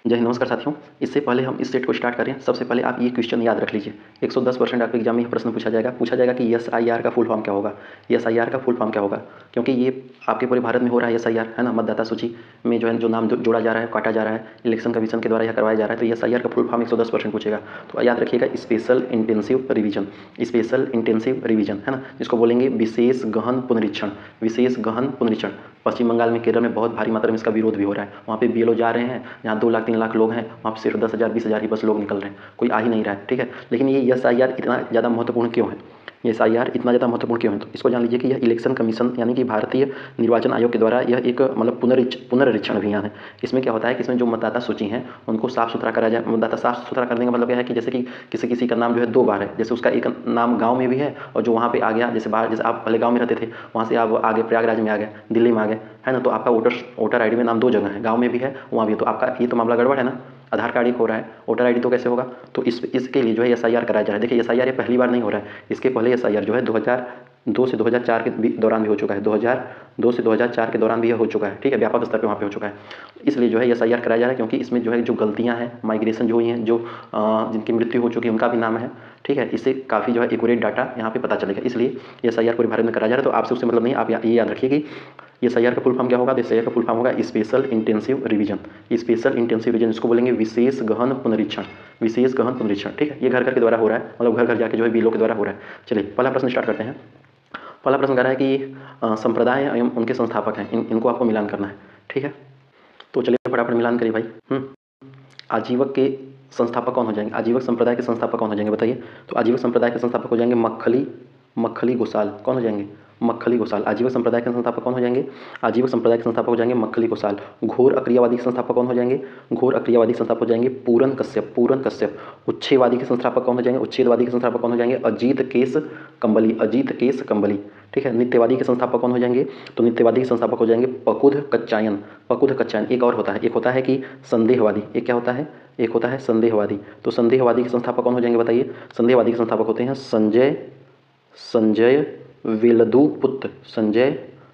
जय हिंद, नमस्कार साथियों। इससे पहले हम इस सेट को स्टार्ट करें, सबसे पहले आप ये क्वेश्चन याद रख लीजिए। 110% आपके एग्जाम में यह प्रश्न पूछा जाएगा कि एसआईआर का फुल फॉर्म क्या होगा। एसआईआर का फुल फॉर्म क्या होगा, क्योंकि ये आपके पूरे भारत में हो रहा है एसआईआर, है ना। मतदाता सूची में जो है जो नाम जोड़ा जा रहा है, काटा जा रहा है, इलेक्शन कमीशन के द्वारा यह करवाया जा रहा है। तो एसआईआर का फुल फॉर्म 110% पूछेगा। तो याद रखिएगा, special intensive revision, special intensive revision, है ना, जिसको बोलेंगे विशेष गहन पुनरीक्षण। विशेष गहन पुनरीक्षण पश्चिम बंगाल में, केरल में बहुत भारी मात्रा में इसका विरोध भी हो रहा है। वहाँ पे बीएलओ जा रहे हैं, जहाँ 2 लाख 3 लाख लोग हैं, वहाँ पे सिर्फ 10,000 20,000 ही बस लोग निकल रहे हैं, कोई आ ही नहीं रहा है, ठीक है। लेकिन ये एसआईआर इतना ज़्यादा महत्वपूर्ण क्यों है, ये एसआईआर इतना ज़्यादा महत्वपूर्ण क्यों है, तो इसको जान लीजिए कि यह इलेक्शन कमीशन यानी कि भारतीय निर्वाचन आयोग के द्वारा यह एक मतलब पुनरीक्षण अभियान है। इसमें क्या होता है कि इसमें जो मतदाता सूची हैं उनको साफ़ सुथरा करा जाए। मतदाता साफ़ सुथरा करने का मतलब क्या है कि जैसे कि किसी किसी का नाम जो है 2 बार है, जैसे उसका एक नाम गाँव में भी है और जो वहाँ पे आ गया, जैसे बाहर, जैसे आप पहले गाँव में रहते थे, वहाँ से आप आगे प्रयागराज में आ गए, दिल्ली में आ गए, है ना, तो आपका वोटर आईडी में नाम 2 जगह है, गाँव में भी है, वहाँ भी है, तो आपका ये तो मामला गड़बड़ है ना। आधार कार्ड एक हो रहा है, वोटर आईडी तो कैसे होगा। तो इसके लिए जो है एसआईआर कराया जा रहा है। देखिए एसआईआर ये पहली बार नहीं हो रहा है, इसके पहले एसआईआर जो है 2002 से 2004 के दौरान भी हो चुका है। 2002 से 2004 के दौरान भी यह हो चुका है, ठीक है, व्यापक स्तर पे वहाँ पे हो चुका है। इसलिए जो है एसआईआर कराया जा रहा है, क्योंकि इसमें जो है जो गलतियाँ हैं, माइग्रेशन जो हुई हैं, जो जिनकी मृत्यु हो चुकी है उनका भी नाम है, ठीक है। इससे काफ़ी जो है एक्यूरेट डाटा यहाँ पे पता चलेगा, इसलिए एसआईआर पूरे भारत में कराया जा रहा है। तो आपसे उससे मतलब नहीं, आप ये याद रखिए कि एसआईआर का फुल फॉर्म क्या होगा। तो एसआईआर का फुल फॉर्म होगा special intensive revision. Special intensive revision, इसको बोलेंगे विशेष गहन पुनरीक्षण। विशेष गहन पुनरीक्षण, ठीक है, ये घर घर के द्वारा हो रहा है, मतलब घर घर जाके जो है बीएलओ के द्वारा हो रहा है। चलिए पहला प्रश्न स्टार्ट करते हैं। पहला प्रश्न कह रहा है कि संप्रदाय एवं उनके संस्थापक हैं, इनको आपको मिलान करना है, ठीक है। तो चलिए फटाफट मिलान करिए भाई। आजीवक के संस्थापक कौन हो जाएंगे, आजीवक संप्रदाय के संस्थापक कौन हो जाएंगे बताइए। तो आजीवक संप्रदाय के संस्थापक हो जाएंगे मक्खली गोसाल। कौन हो जाएंगे, मक्खली गोसाल। आजीवक संप्रदाय के संस्थापक कौन हो जाएंगे, आजीवक संप्रदाय के संस्थापक हो जाएंगे मक्खली गोसाल। घोर अक्रियावादी के संस्थापक कौन हो जाएंगे, घोर अक्रियावादी के संस्थापक हो जाएंगे पूरन कश्यप। उच्छेदवादी के संस्थापक कौन हो जाएंगे, उच्छेदवादी के संस्थापक कौन हो जाएंगे अजीत केस कंबली, ठीक है। नित्यवादी के संस्थापक कौन हो जाएंगे, तो नित्यवादी के संस्थापक हो जाएंगे पकुध कच्चायन। एक और होता है, एक होता है कि संदेहवादी, एक क्या होता है, एक होता है संदेहवादी। तो संदेहवादी के संस्थापक कौन हो जाएंगे बताइए। संदेहवादी के संस्थापक होते हैं संजय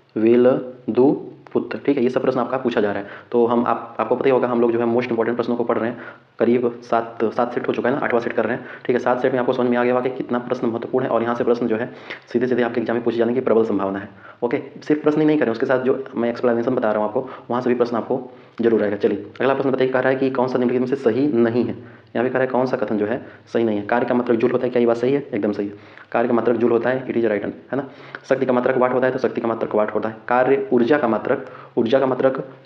वेलदुपुत्र, ठीक है। ये सब प्रश्न आपका पूछा जा रहा है। तो आपको पता ही होगा, हम लोग जो है मोस्ट इंपॉर्टेंट प्रश्नों को पढ़ रहे हैं। करीब 7 सेट हो चुका है ना, 8वां सेट कर रहे हैं, ठीक है। 7 सेट में आपको समझ में आ गया होगा कि कितना प्रश्न महत्वपूर्ण है, और यहाँ से प्रश्न जो है सीधे सीधे आपके एग्जाम में पूछे जाने की प्रबल संभावना है। ओके, सिर्फ प्रश्न ही नहीं करें, उसके साथ जो मैं एक्सप्लेनेशन बता रहा हूँ आपको, वहाँ से भी प्रश्न आपको जरूर आएगा। चलिए अगला प्रश्न बताइए, कह रहा है कि कौन सा निम्नलिखित में से सही नहीं है। यहाँ भी कह रहा है कौन सा कथन जो है सही नहीं है। कार्य का मात्रक जूल होता है, क्या ये बात सही है, एकदम सही है। कार्य का मात्रक जूल होता है, इट इज राइट, है ना। शक्ति का मात्रक वाट होता है, तो शक्ति का मात्रक वाट होता है। कार्य ऊर्जा का मात्रक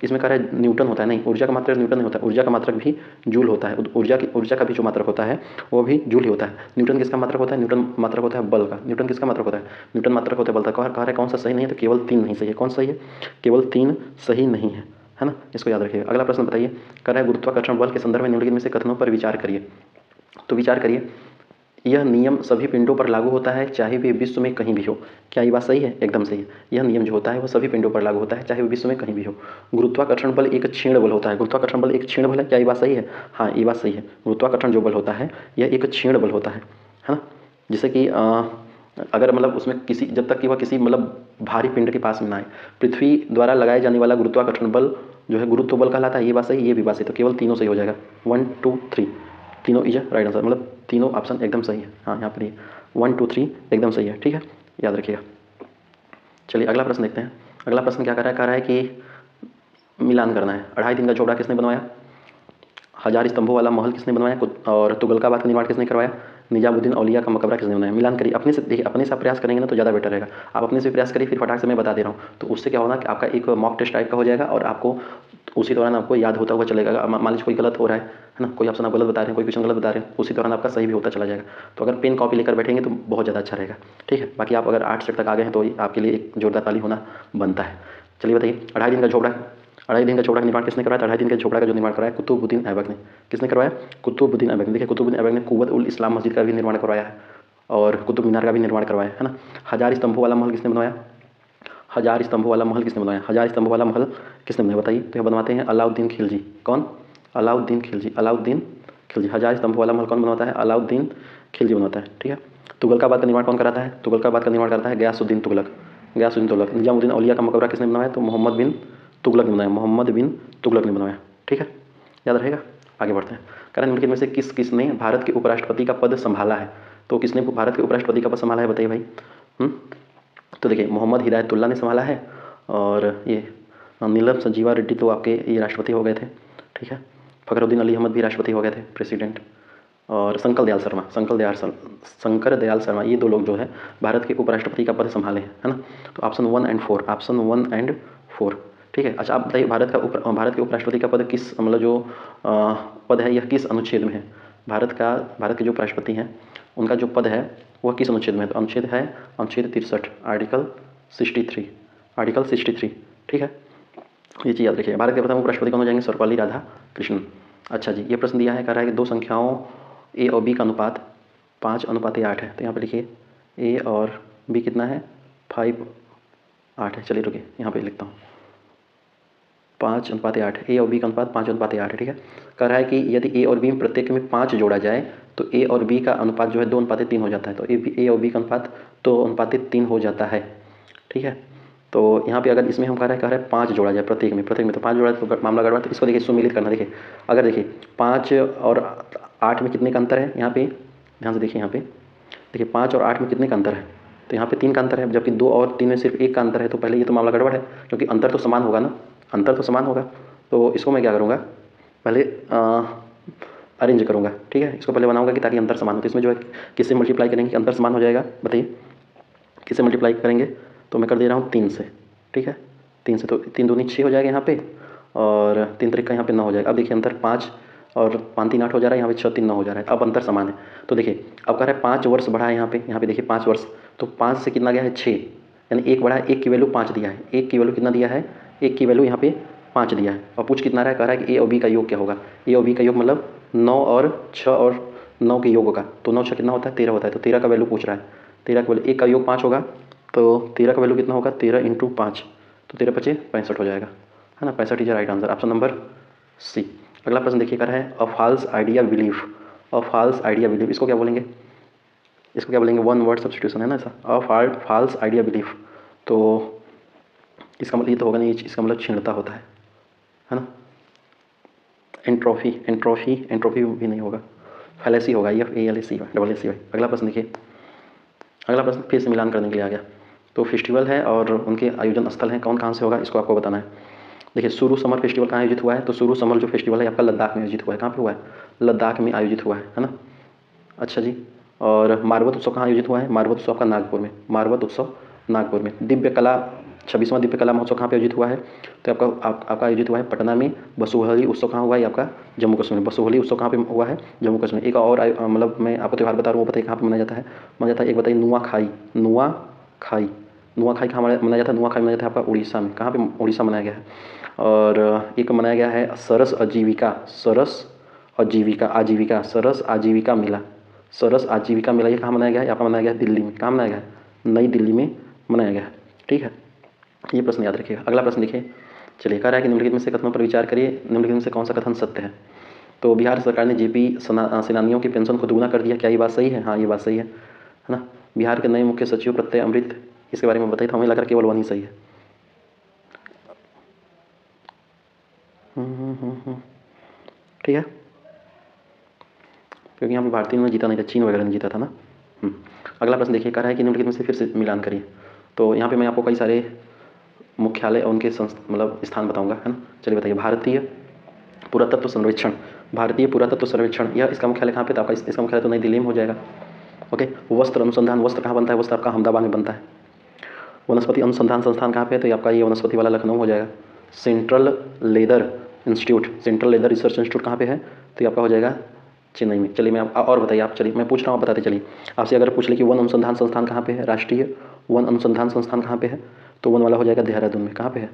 इसमें कह रहा है न्यूटन होता है, नहीं, ऊर्जा का मात्रक न्यूटन नहीं होता है, ऊर्जा का मात्रक भी जूल होता है। ऊर्जा का भी जो मात्रक होता है वो भी जूल ही होता है। न्यूटन किसका मात्रक होता है, न्यूटन मात्रक होता है बल का। न्यूटन किसका मात्रक होता है, न्यूटन मात्रक होता है बल का। कह रहा है कौन सा सही नहीं है, तो केवल 3 नहीं सही है। कौन सही है, केवल 3 सही नहीं है ना, इसको याद रखिएगा। अगला प्रश्न बताइए, कह रहा है गुरुत्वाकर्षण बल के संदर्भ में निम्नलिखित में से कथनों पर विचार करिए। तो विचार करिए, यह नियम सभी पिंडों पर लागू होता है, चाहे वे विश्व में कहीं भी हो। क्या ये बात सही है, एकदम सही है। यह नियम जो होता है वो सभी पिंडों पर लागू होता है, चाहे वो विश्व में कहीं भी हो। गुरुत्वाकर्षण बल एक क्षीण बल होता है, गुरुत्वाकर्षण बल एक क्षीण बल है, क्या ये बात सही है, हाँ ये बात सही है। गुरुत्वाकर्षण जो बल होता है यह एक क्षीण बल होता है ना। जैसे कि अगर मतलब उसमें जब तक कि वह किसी मतलब भारी पिंड के पास में ना आए, पृथ्वी द्वारा लगाए जाने वाला गुरुत्वाकर्षण बल जो है गुरुत्व बल कहलाता है। ये बात सही, ये भी बात सही, तो केवल तीनों सही हो जाएगा। 1 2 3 तीनों इज राइट आंसर, मतलब तीनों ऑप्शन एकदम सही है। हाँ यहाँ पर ये 1 2 3 एकदम सही है, ठीक है, याद रखिएगा। चलिए अगला प्रश्न देखते हैं। अगला प्रश्न क्या कह रहा है कि मिलान करना है। 2.5 दिन का झोपड़ा किसने बनवाया, 1000 स्तंभों वाला महल किसने बनवाया, और तुगलकाबाद का निर्माण किसने करवाया, निजामुद्दीन औलिया का मकबरा किसने बनाया। मिलान करिए अपने से, देखिए अपने से आप प्रयास करेंगे ना तो ज़्यादा बेटर रहेगा। आप अपने से प्रयास करिए, फिर फटाक से मैं बता दे रहा हूँ, तो उससे क्या होगा कि आपका एक मॉक टेस्ट टाइप का हो जाएगा, और आपको उसी दौरान आपको याद होता हुआ चलेगा। मान लीजिए कोई गलत हो रहा है ना, कोई ऑप्शन आप गलत बता रहे हैं, कोई क्वेश्चन गलत बता रहे हैं, उसी दौरान आपका सही भी होता चला जाएगा। तो अगर पेन कॉपी लेकर बैठेंगे तो बहुत ज़्यादा अच्छा रहेगा, ठीक है। बाकी आप अगर 8 सेट तक आ गए हैं तो आपके लिए एक जोरदार ताली होना बनता है। चलिए बताइए, 2.5 दिन का झोपड़ा, 2.5 दिन का झोपड़ा का निर्माण किसने करवाया, 2.5 दिन के झोपड़ा का जो निर्माण कराया कुतुबुद्दीन ऐबक ने। किसने करवाया, कुतुबुद्दीन ऐबक ने। देखिए कुतुबुद्दीन ऐबक ने कुव्वत उल इस्लाम मस्जिद का भी निर्माण करवाया है, और कुतुब मीनार का भी निर्माण करवाया है ना। 1000 स्तंभों वाला महल किसने बनवाया, 1000 स्तंभों वाला महल किसने बनवाया, 1000 स्तंभों वाला महल किसने बनाया बताइए। तो यह बनवाते हैं अलाउद्दीन खिलजी। कौन, अलाउद्दीन खिलजी। 1000 स्तंभों वाला महल कौन बनवाता है, अलाउद्दीन खिलजी बनवाता है, ठीक है। तुगलकाबाद का निर्माण कौन कराता है, तुगलकाबाद का निर्माण करता है गयासुद्दीन तुगलक। निजामुद्दीन औलिया का मकबरा किसने बनवाया, तो मोहम्मद बिन तुगलक ने बनाया, ठीक है, याद रहेगा। आगे बढ़ते हैं। कह रहा है निम्नलिखित में से किसने भारत के उपराष्ट्रपति का पद संभाला है? तो किसने भारत के उपराष्ट्रपति का पद संभाला है, बताइए भाई। तो देखिए मोहम्मद हिदायतुल्ला ने संभाला है, और ये नीलम संजीवा रेड्डी तो आपके ये राष्ट्रपति हो गए थे, ठीक है। फखरुद्दीन अली अहमद भी राष्ट्रपति हो गए थे, प्रेसिडेंट। और शंकर दयाल शर्मा ये 2 लोग जो है भारत के उपराष्ट्रपति का पद संभाले हैं, है ना। तो ऑप्शन 1 एंड 4, ठीक है। अच्छा आप बताइए भारत के उपराष्ट्रपति का पद किस मतलब जो पद है यह किस अनुच्छेद में है? भारत के जो उपराष्ट्रपति हैं उनका जो पद है वह किस अनुच्छेद में है? तो अनुच्छेद 63, आर्टिकल 63, ठीक है। ये चीज़ याद रखिए। भारत के प्रथम उपराष्ट्रपति कौन हो जाएंगे? सर्वपल्ली राधाकृष्णन। अच्छा जी, ये प्रश्न दिया है, कह रहा है कि 2 संख्याओं ए और बी का अनुपात 5:8 है। तो यहाँ पे लिखिए ए और बी कितना है? 5:8 है। चलिए रुकिए, यहाँ पे लिखता हूँ 5:8। ए और बी का अनुपात 5:8 है, ठीक है। कह रहा है कि यदि ए और बी में प्रत्येक में 5 जोड़ा जाए तो ए और बी का अनुपात जो है 2:3 हो जाता है। तो ए और बी का अनुपात 2:3 हो जाता है, ठीक है। तो यहाँ पे अगर इसमें हम कह रहे हैं 5 जोड़ा जाए प्रत्येक में तो 5 जोड़ा तो मामला गड़बड़। तो इसको देखिए सुमिलित करना। देखिए अगर देखिए 5 और 8 में कितने का अंतर है? यहाँ पे ध्यान से देखिए, यहाँ पे देखिए 5 और 8 में कितने का अंतर है? तो यहाँ पे 3 का अंतर है, जबकि 2 और 3 में सिर्फ 1 का अंतर है। तो पहले ये तो मामला गड़बड़ है, क्योंकि अंतर तो समान होगा ना, अंतर तो समान होगा। तो इसको मैं क्या करूँगा, पहले अरेंज करूँगा, ठीक है। इसको पहले बनाऊँगा कि ताकि अंतर समान हो। तो इसमें जो है किससे मल्टीप्लाई करेंगे कि अंतर समान हो जाएगा? बताइए किससे मल्टीप्लाई करेंगे? तो मैं कर दे रहा हूँ 3 से, ठीक है। 3 से, तो 3 दूनी 6 हो जाएगा यहाँ पे, और 3 तरीका यहाँ पे 9 हो जाएगा। अब देखिए अंतर 5 और 5 3 8 हो जा रहा है, यहाँ पे 6 3 9 हो जा रहा है। अब अंतर समान है। तो देखिए अब कह रहा है 5 वर्ष बढ़ा है यहाँ पे देखिए 5 वर्ष। तो 5 से कितना गया है? 6, यानी 1 बढ़ा है। 1 की वैल्यू 5 दिया है। 1 की वैल्यू कितना दिया है? 1 की वैल्यू यहाँ पे 5 दिया है। और पूछ कितना रहा है? कह रहा है कि ए और बी का योग क्या होगा? ए और बी का योग मतलब 9 और 6 और 9 के योग का। तो 9 6 कितना होता है? 13 होता है। तो 13 का वैल्यू पूछ रहा है। 13 का वैल्यू, 1 का योग 5 होगा, तो 13 का वैल्यू कितना होगा? 13 × 5, तो 13 5 65 हो जाएगा, है ना। 65 is right answer, option number C. अगला प्रश्न देखिए, कर है अ फॉल्स आइडिया बिलीफ। इसको क्या बोलेंगे? इसको क्या बोलेंगे? 1 वर्ड सब्स्टिट्यूशन है ना ऐसा, अ फॉल्स आइडिया बिलीफ। तो इसका मतलब ये तो होगा नहीं, इसका मतलब छीणता होता है ना। एंट्रोफी भी नहीं होगा, फैलेसी होगा, ये FALACY। अगला प्रश्न देखिए, अगला प्रश्न फिर से मिलान करने के लिए आ गया। तो फेस्टिवल है और उनके आयोजन स्थल हैं, कौन कहाँ से होगा इसको आपको बताना है। देखिए सुरु समर फेस्टिवल कहाँ आयोजित हुआ है? तो सुरु समर जो फेस्टिवल है आपका लद्दाख में आयोजित हुआ है। कहाँ पे हुआ है? लद्दाख में आयोजित हुआ है ना। अच्छा जी, और मारवत उत्सव कहाँ आयोजित हुआ है? मारवत उत्सव आपका नागपुर में, दिव्य कला 26वां दिव्य कला महोत्सव कहाँ पे आयोजित हुआ है? तो आपका आयोजित हुआ है पटना में। बसोहली उत्सव कहाँ हुआ है? आपका जम्मू कश्मीर में। बसोहली उत्सव कहाँ पे हुआ है? जम्मू कश्मीर। एक और मतलब मैं आपको त्यौहार बता रहा हूँ, वो बताइए कहाँ पे मनाया जाता है? एक बताइए नुआखाई कहाँ मनाया जाता है? नुआखाई मनाया जाता है आपका उड़ीसा में। कहाँ पे? उड़ीसा मनाया गया है। और एक मनाया गया है सरस आजीविका मेला। ये कहाँ मनाया गया है? आपका मनाया गया है दिल्ली में। कहाँ मनाया गया है? नई दिल्ली में मनाया गया है, ठीक है। ये प्रश्न याद रखिएगा। अगला प्रश्न देखिए, चलिए कह रहा है कि निम्नलिखित में से कथनों पर विचार करिए, निम्नलिखित में से कौन सा कथन सत्य है? तो बिहार सरकार ने जेपी सेनानियों की पेंशन को दुगुना कर दिया, क्या ये बात सही है? हाँ ये बात सही है ना। बिहार के नए मुख्य सचिव प्रत्यय अमृत, इसके बारे में बताइए। तो हमें लग रहा है केवल 1 ही सही है। ठीक है, क्योंकि यहाँ पे भारतीय ने जीता नहीं था, चीन वगैरह ने जीता था ना। अगला प्रश्न देखिए, कह रहा है कि निम्नलिखित में से फिर से मिलान करिए। तो यहाँ पे मैं आपको कई सारे मुख्यालय और उनके मतलब स्थान बताऊंगा, है ना। चलिए बताइए, भारतीय पुरातत्व सर्वेक्षण, यह इसका मुख्यालय कहाँ पे था? आपका इसका मुख्यालय तो नई दिल्ली में हो जाएगा। ओके, वस्त्र अनुसंधान, वस्त्र कहाँ बनता है? वस्त्र आपका अहमदाबाद में बनता है। वनस्पति अनुसंधान संस्थान कहाँ पे है? तो आपका ये वनस्पति वाला लखनऊ हो जाएगा। सेंट्रल लेदर रिसर्च इंस्टीट्यूट कहाँ पे है? तो ये आपका हो जाएगा चेन्नई में। चलिए मैं और बताइए आप, चलिए मैं पूछ रहा हूँ, बताते चलिए। आपसे अगर पूछ ले कि वन अनुसंधान संस्थान कहाँ पे है, राष्ट्रीय वन अनुसंधान संस्थान कहाँ पे है, तो वन वाला हो जाएगा देहरादून में। कहाँ पे है?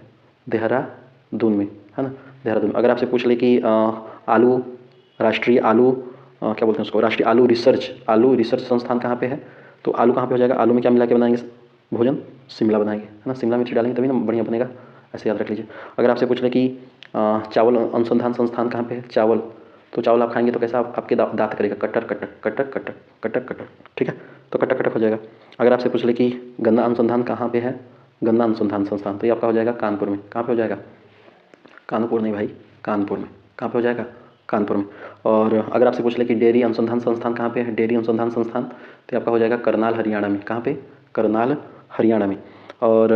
देहरादून में, है ना, देहरादून। अगर आपसे पूछ ले कि राष्ट्रीय आलू क्या बोलते हैं उसको, राष्ट्रीय आलू रिसर्च संस्थान कहाँ पे है, तो आलू कहाँ पे हो जाएगा? आलू में क्या मिला के बनाएंगे भोजन? शिमला बनाएंगे, है ना। शिमला मिर्च डालेंगे तभी ना बढ़िया बनेगा, ऐसे याद रख लीजिए। अगर आपसे पूछ ले कि चावल अनुसंधान संस्थान कहाँ पे है, चावल, तो चावल आप खाएंगे तो कैसा आपके दांत करेगा? कटक कटक कटक कटक कटक कटक, ठीक है, तो कटक कटक हो जाएगा। अगर आपसे पूछ ले कि गन्ना अनुसंधान कहाँ पे है, गन्ना अनुसंधान संस्थान, तो ये आपका हो जाएगा कानपुर में। कहाँ पे हो जाएगा? कानपुर नहीं भाई, कानपुर में। कहाँ पे हो जाएगा? कानपुर में। और अगर आपसे पूछ ले कि डेयरी अनुसंधान संस्थान कहाँ पे है, डेयरी अनुसंधान संस्थान, तो आपका हो जाएगा करनाल हरियाणा में। कहाँ पे? करनाल हरियाणा में। और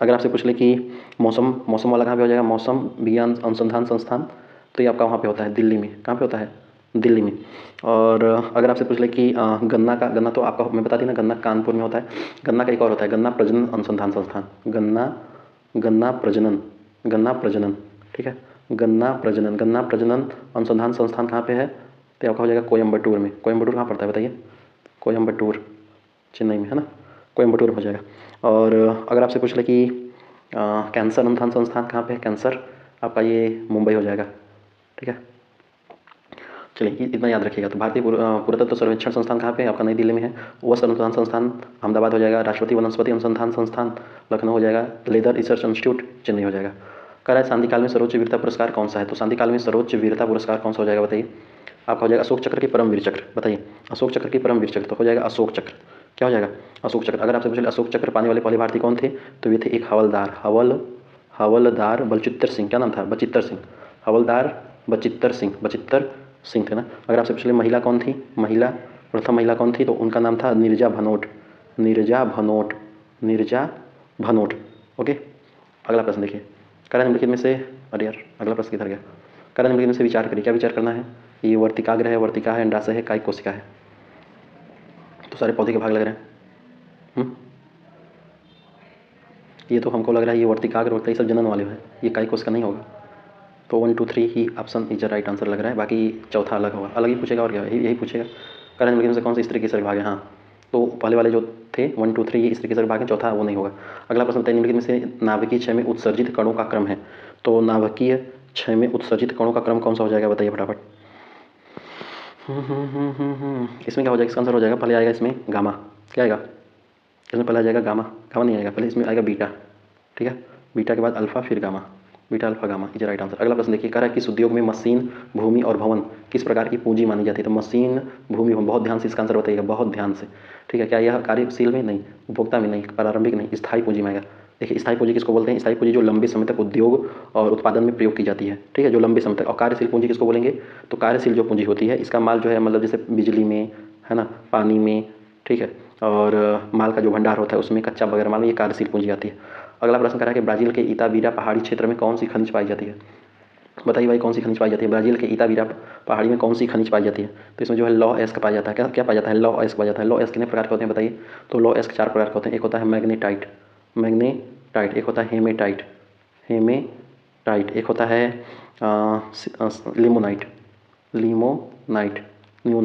अगर आपसे पूछ ले कि मौसम वाला कहाँ पे हो जाएगा, मौसम विज्ञान अनुसंधान संस्थान, तो ये आपका वहाँ पे होता है दिल्ली में। कहाँ पे होता है? दिल्ली में। और अगर आपसे पूछ ले कि गन्ना तो आपका मैं बता दी ना, गन्ना कानपुर में होता है। गन्ना का एक और होता है, गन्ना प्रजनन अनुसंधान संस्थान। गन्ना प्रजनन, ठीक है, गन्ना प्रजनन अनुसंधान संस्थान कहाँ पे है? तो आपका हो जाएगा कोयम्बटूर में। कोयम्बटूर कहाँ पड़ता है बताइए? कोयम्बटूर चेन्नई में है ना, कोयम्बटूर में हो जाएगा। और अगर आपसे पूछ ले कि कैंसर अनुसंधान संस्थान कहाँ पे है, कैंसर, आपका ये मुंबई हो जाएगा, ठीक है। चलिए इतना याद रखिएगा। तो भारतीय पुरातत्व सर्वेक्षण संस्थान कहाँ पे है? आपका नई दिल्ली में है। वस्त्र अनुसंधान संस्थान अहमदाबाद हो जाएगा। राष्ट्रपति वनस्पति अनुसंधान संस्थान लखनऊ हो जाएगा। लेदर रिसर्च इंस्टीट्यूट चेन्नई हो जाएगा। कह रहा है शांति काल में सर्वोच्च वीरता पुरस्कार कौन सा है? तो शांति काल में सर्वोच्च वीरता पुरस्कार कौन सा हो जाएगा बताइए? आपका हो जाएगा अशोक चक्र की परमवीर चक्र। बताइए, अशोक चक्र की परमवीर चक्र, तो हो जाएगा अशोक चक्र। क्या हो जाएगा? अशोक चक्र। अगर आपसे पूछे अशोक चक्र पाने वाले पहले भारतीय कौन थे, तो ये थे एक हवलदार बलचित्तर सिंह। क्या नाम था? बचित्तर सिंह। हवलदार बचित्तर सिंह थे ना। अगर आपसे पूछे महिला कौन थी, प्रथम महिला कौन थी, तो उनका नाम था नीरजा भनोट। ओके। अगला प्रश्न देखिए। करण निम्नलिखित में से, अरे यार अगला प्रश्न किधर गया? करण निम्नलिखित में से विचार करिए। क्या विचार करना है? ये वर्तिकाग्र है, वर्तिका है, अंडाशय है, कायिक कोशिका है। तो सारे पौधे के भाग लग रहे हैं। ये तो हमको लग रहा है ये वर्तिकाग्र होता है, ये सब जनन वाले हैं, ये कायिक कोशिका नहीं होगा। तो 1 2 3 ही option is the right answer लग रहा है। बाकी चौथा अलग होगा, अलग ही पूछेगा और क्या, यही पूछेगा। करण निम्नलिखित में से कौन सा स्त्री केसर विभाग है? हाँ, तो पहले वाले जो थे 1 2 3 ये स्त्री केसर विभाग है, चौथा वो नहीं होगा। अगला प्रश्न बताइए, निम्नलिखित में से नाभिकीय क्षय में उत्सर्जित कणों का क्रम है। तो नाभिकीय क्षय में उत्सर्जित कणों का क्रम कौन सा हो जाएगा बताइए फटाफट। इसमें क्या हो जाएगा? इसका आंसर हो जाएगा, पहले आएगा इसमें गामा। क्या आएगा इसमें? पहले आ जाएगा गामा नहीं आएगा, पहले इसमें आएगा बीटा, ठीक है। बीटा के बाद अल्फा, फिर gamma, beta alpha gamma is right answer. अगला प्रश्न देखिए, कह रहा है किस उद्योग में मशीन, भूमि और भवन किस प्रकार की पूंजी मानी जाती है? तो मशीन, भूमि, भवन, बहुत ध्यान से इसका आंसर बताइएगा, बहुत ध्यान से, ठीक है। क्या यह कार्यशील में? नहीं। उपभोक्ता में? नहीं। प्रारंभिक? नहीं। स्थायी पूंजी में आएगा। देखिए स्थायी पूंजी किसको बोलते हैं? स्थायी पूंजी जो लंबे समय तक उद्योग और उत्पादन में प्रयोग की जाती है, ठीक है, जो लंबे समय तक। और कार्यशील पूंजी किसको बोलेंगे? तो कार्यशील जो पूंजी होती है, इसका माल जो है, मतलब जैसे बिजली में है ना, पानी में, ठीक है, और माल का जो भंडार होता है उसमें, कच्चा वगैरह माल में, ये कार्यशील पूंजी आती है। अगला प्रश्न कह रहा है कि ब्राजील के इताबीरा पहाड़ी क्षेत्र में कौन सी खनिज पाई जाती है? बताइए भाई, कौन सी खनिज पाई जाती है? ब्राजील के इताबीरा पहाड़ी में कौन सी खनिज पाई जाती है? तो इसमें जो है लॉ एस्क पाया जाता है। क्या पाया जाता है? लॉ एस्क पाया जाता है। लॉ एस्क कितने प्रकार के होते हैं बताइए? तो लॉ एस्क 4 प्रकार के होते हैं। एक होता है मैग्नेटाइट, एक होता है हेमेटाइट, एक होता है लिमोनाइट,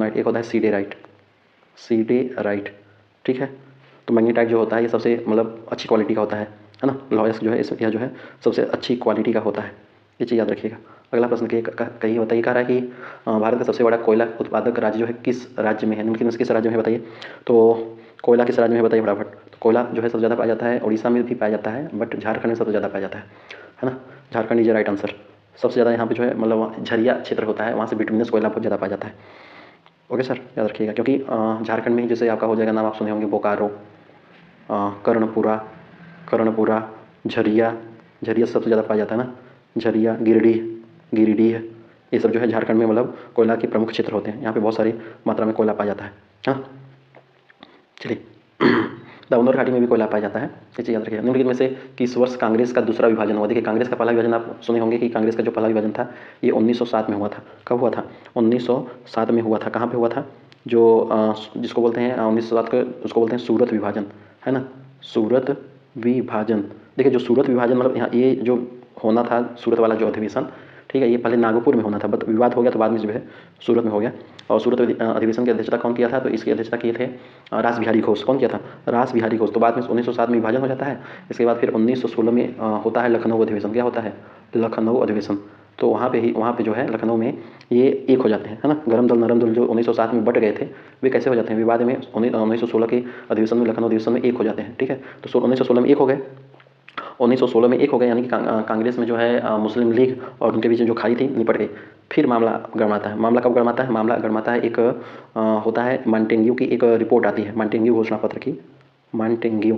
एक होता है सीडेराइट, ठीक है। तो मैग्नेटाइट जो होता है ये सबसे मतलब अच्छी क्वालिटी का होता है ना। लॉयस जो है यह जो है सबसे अच्छी क्वालिटी का होता है, ये चीज़ याद रखिएगा। अगला प्रश्न कही बताइए, कह रहा है कि भारत का सबसे बड़ा कोयला उत्पादक राज्य जो है किस राज्य में है? निम्नलिखित में किस राज्य में है बताइए? तो कोयला किस राज्य में है बताइए फटाफट? तो कोयला जो है सबसे ज़्यादा पाया जाता है उड़ीसा में भी पाया जाता है, बट झारखंड में सबसे ज़्यादा पाया जाता है ना। Jharkhand is right answer. सबसे ज़्यादा यहाँ पे जो है मतलब झरिया क्षेत्र होता है, वहाँ से बिटुमिनस कोयला बहुत ज़्यादा पाया जाता है। ओके सर, याद रखिएगा, क्योंकि झारखंड में ही जैसे आपका हो जाएगा, नाम आप सुने होंगे बोकारो, कर्णपुरा, झरिया सबसे ज़्यादा पाया जाता है ना। झरिया, गिरिडीह, ये सब जो है झारखंड में मतलब कोयला के प्रमुख क्षेत्र होते हैं। यहाँ पे बहुत सारी मात्रा में कोयला पाया जाता है। हाँ, चलिए दामोदर घाटी में भी कोयला पाया जाता है, ये चीज़ याद रखिएगा। निम्नलिखित में से किस वर्ष कांग्रेस का दूसरा विभाजन हुआ? देखिए कांग्रेस का पहला विभाजन आप सुने होंगे कि कांग्रेस का जो पहला विभाजन था ये 1907 में हुआ था। कब हुआ था? 1907 में हुआ था। कहाँ पे हुआ था? जो जिसको बोलते हैं 1907 को, उसको बोलते हैं सूरत विभाजन, है ना, सूरत विभाजन। देखिए जो सूरत विभाजन मतलब यहाँ ये जो होना था, सूरत वाला जो अधिवेशन, ठीक है, ये पहले नागपुर में होना था, बट विवाद हो गया तो बाद में जो है सूरत में हो गया। और सूरत अधिवेशन की अध्यक्षता कौन किया था? तो इसकी अध्यक्षता किए थे रास बिहारी घोष। कौन किया था? रास बिहारी घोष। तो बाद में 1907 में विभाजन हो जाता है। इसके बाद फिर 1916 में होता है लखनऊ अधिवेशन। क्या होता है? लखनऊ अधिवेशन। तो वहाँ पे जो है लखनऊ में ये एक हो जाते हैं, है ना। गरम दल नरम दल जो 1907 में बट गए थे, वे कैसे हो जाते हैं? विवाद में 1916 के अधिवेशन में, लखनऊ अधिवेशन में एक हो जाते हैं, ठीक है। तो 1916 में एक हो गए, 1916 में एक हो गए, यानी कि कांग्रेस में जो है मुस्लिम लीग और उनके बीच में जो खाई थी निपट गई। फिर मामला गरमाता है। मामला कब गरमाता है? मामला गरमाता है एक होता है मांटेग्यू की एक रिपोर्ट आती है, मांटेग्यू घोषणा पत्र की, मांटेग्यू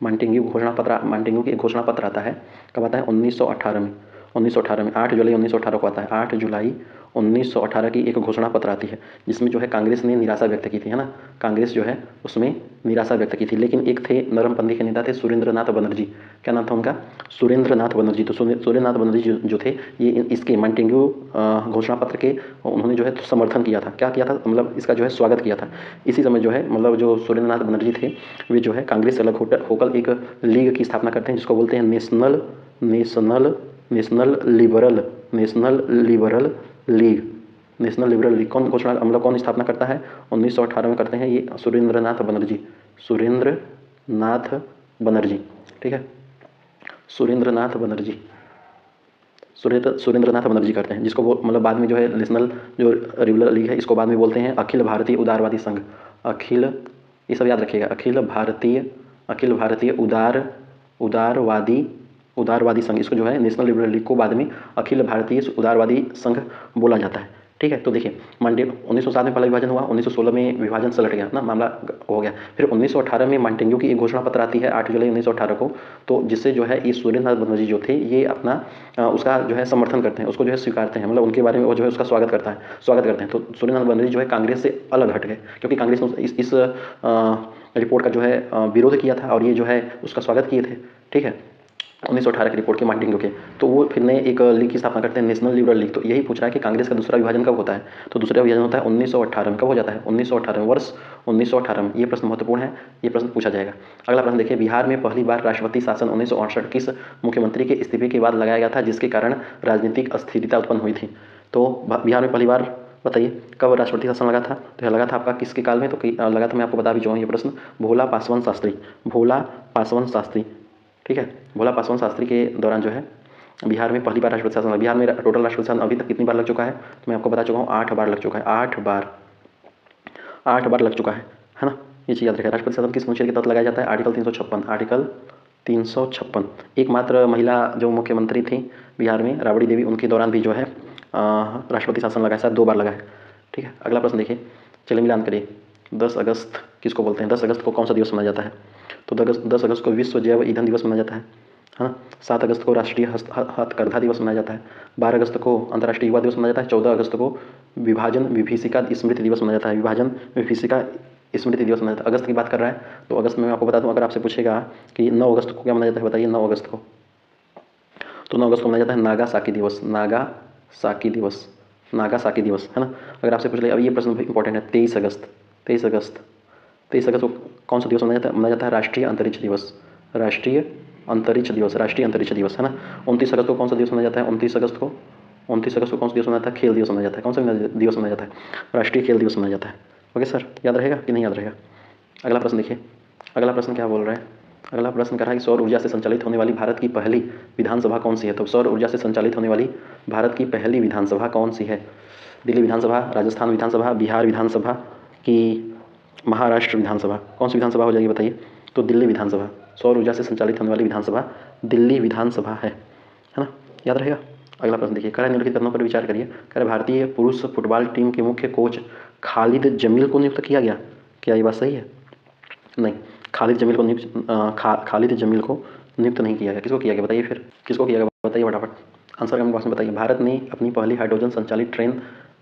की एक घोषणा पत्र आता है। कब आता है? 1918 में। 1918 में 8 जुलाई 1918 को आता है। 8 जुलाई 1918 की एक घोषणा पत्र आती है जिसमें जो है कांग्रेस ने निराशा व्यक्त की थी, है ना। कांग्रेस जो है उसमें निराशा व्यक्त की थी, लेकिन एक थे नरमपंथी के नेता थे सुरेंद्रनाथ बनर्जी। क्या नाम था उनका? सुरेंद्रनाथ बनर्जी। तो सुरेंद्रनाथ बनर्जी जो थे ये इसके माउंटेन्यू घोषणा पत्र के उन्होंने जो है समर्थन किया था। क्या किया था? मतलब इसका जो है स्वागत किया था। इसी समय जो है मतलब जो सुरेंद्रनाथ बनर्जी थे वे जो है कांग्रेस से अलग होकर एक लीग की स्थापना करते हैं जिसको बोलते हैं national national national liberal national liberal league. National liberal league कौन घोषणा मतलब कौन स्थापना करता है? 1918 में करते हैं ये सुरेंद्रनाथ बनर्जी। सुरेंद्रनाथ बनर्जी, ठीक है, सुरेंद्रनाथ बनर्जी, सुरेंद्रनाथ बनर्जी करते हैं, जिसको वो मतलब बाद में जो है नेशनल जो लिबरल लीग है इसको बाद में बोलते हैं अखिल भारतीय उदारवादी संघ। अखिल, ये सब याद रखिएगा, अखिल भारतीय उदारवादी उदारवादी संघ, इसको जो है नेशनल लिबरल लीग को बाद में अखिल भारतीय उदारवादी संघ बोला जाता है, ठीक है। तो देखिए मांडे 1907 में पहला विभाजन हुआ, 1916 में विभाजन सलट गया ना, मामला हो गया। फिर 1918 में मांटेन्यू की एक घोषणा पत्र आती है 8 जुलाई 1918 को, तो जिससे जो है ये सुरेंद्रनाथ बनर्जी जो थे ये अपना उसका जो है समर्थन करते हैं, उसको जो है स्वीकारते हैं, मतलब उनके बारे में वो जो है उसका स्वागत करते हैं। तो सुरेंद्रनाथ बनर्जी जो है कांग्रेस से अलग हट गए क्योंकि कांग्रेस ने इस रिपोर्ट का जो है विरोध किया था और ये जो है उसका स्वागत किए थे, ठीक है, 1918 की रिपोर्ट के मार्टिन के। तो वो फिर नए एक लीग की स्थापना करते हैं नेशनल लिबरल लीग। तो यही पूछ रहा है कि कांग्रेस का दूसरा विभाजन कब होता है? तो दूसरा विभाजन होता है 1918 में। कब हो जाता है? 1918 में, वर्ष 1918 में। ये प्रश्न महत्वपूर्ण है, ये प्रश्न पूछा जाएगा। अगला प्रश्न देखिए, बिहार में पहली बार राष्ट्रपति शासन 1968 किस मुख्यमंत्री के इस्तीफे के बाद लगाया गया था जिसके कारण राजनीतिक अस्थिरता उत्पन्न हुई थी? तो बिहार में पहली बार बताइए कब राष्ट्रपति शासन लगा था? तो यह लगा था आपका किसके काल में? तो लगा था, मैं आपको बता भी चुका हूँ ये प्रश्न, भोला पासवान शास्त्री, भोला पासवान शास्त्री, ठीक है। भोला पासवान शास्त्री के दौरान जो है बिहार में पहली बार राष्ट्रपति शासन। बिहार में टोटल राष्ट्रपति शासन अभी तक कितनी बार लग चुका है? तो मैं आपको बता चुका हूँ 8 बार लग चुका है, 8 बार लग चुका है ना। ये चीज़ याद रखें। राष्ट्रपति शासन किस अनुच्छेद के तहत लगाया जाता है? Article 356, article 356। एकमात्र महिला जो मुख्यमंत्री थी बिहार में, राबड़ी देवी, उनके दौरान भी जो है राष्ट्रपति शासन लगा है, शायद 2 बार लगा है, ठीक है। अगला प्रश्न देखिए, चलिए मिलान करिए। 10 अगस्त किसको बोलते हैं? 10 अगस्त को कौन सा दिवस मनाया जाता है? तो 10 अगस्त को विश्व जैव ईंधन दिवस मनाया जाता है ना। 7 अगस्त को राष्ट्रीय हथकरघा दिवस मनाया जाता है। 12 अगस्त को अंतर्राष्ट्रीय युवा दिवस मनाया जाता है। 14 अगस्त को विभाजन विभीषिका स्मृति दिवस मनाया जाता है। विभाजन विभीषिका स्मृति दिवस मनाया जाता है। अगस्त की बात कर रहा है तो अगस्त में मैं आपको बता दूं, अगर आपसे पूछेगा कि 9 अगस्त को क्या मनाया जाता है, बताइए 9 अगस्त को। तो 9 अगस्त को मनाया जाता है नागासाकी दिवस, नागासाकी दिवस, नागासाकी दिवस, है ना। अगर आपसे पूछ ले, अब ये प्रश्न इंपॉर्टेंट है, 23 अगस्त, 23 अगस्त, 23 अगस्त को कौन सा दिवस मनाया जाता है? मनाया जाता है राष्ट्रीय अंतरिक्ष दिवस, राष्ट्रीय अंतरिक्ष दिवस, राष्ट्रीय अंतरिक्ष दिवस, है ना। 29 अगस्त को कौन सा दिवस मनाया जाता है? 29 अगस्त को कौन सा दिवस मनाया जाता है? खेल दिवस मनाया जाता है। कौन सा दिवस मनाया जाता है? राष्ट्रीय खेल दिवस मनाया जाता है। ओके सर, याद रहेगा कि नहीं याद रहेगा? अगला प्रश्न देखिए, अगला प्रश्न क्या बोल रहा है? अगला प्रश्न कह रहा है कि सौर ऊर्जा से संचालित होने वाली भारत की पहली विधानसभा कौन सी है? तो सौर ऊर्जा से संचालित होने वाली भारत की पहली विधानसभा कौन सी है? दिल्ली विधानसभा, राजस्थान विधानसभा, बिहार विधानसभा की महाराष्ट्र विधानसभा? कौन सी विधानसभा हो जाएगी बताइए? तो दिल्ली विधानसभा। सौर ऊर्जा से संचालित होने वाली विधानसभा दिल्ली विधानसभा है ना, याद रहेगा। अगला प्रश्न देखिए, कह रहा है निम्नलिखित कथनों पर विचार करिए। कह रहा है भारतीय पुरुष फुटबॉल टीम के मुख्य कोच खालिद जमील को नियुक्त किया गया। क्या ये बात सही है? नहीं, खालिद जमील को नियुक्त नहीं किया गया। किसको किया गया बताइए? फिर किसको किया गया बताइए फटाफट, आंसर कमेंट बॉक्स में बताइए। भारत ने अपनी पहली हाइड्रोजन संचालित ट्रेन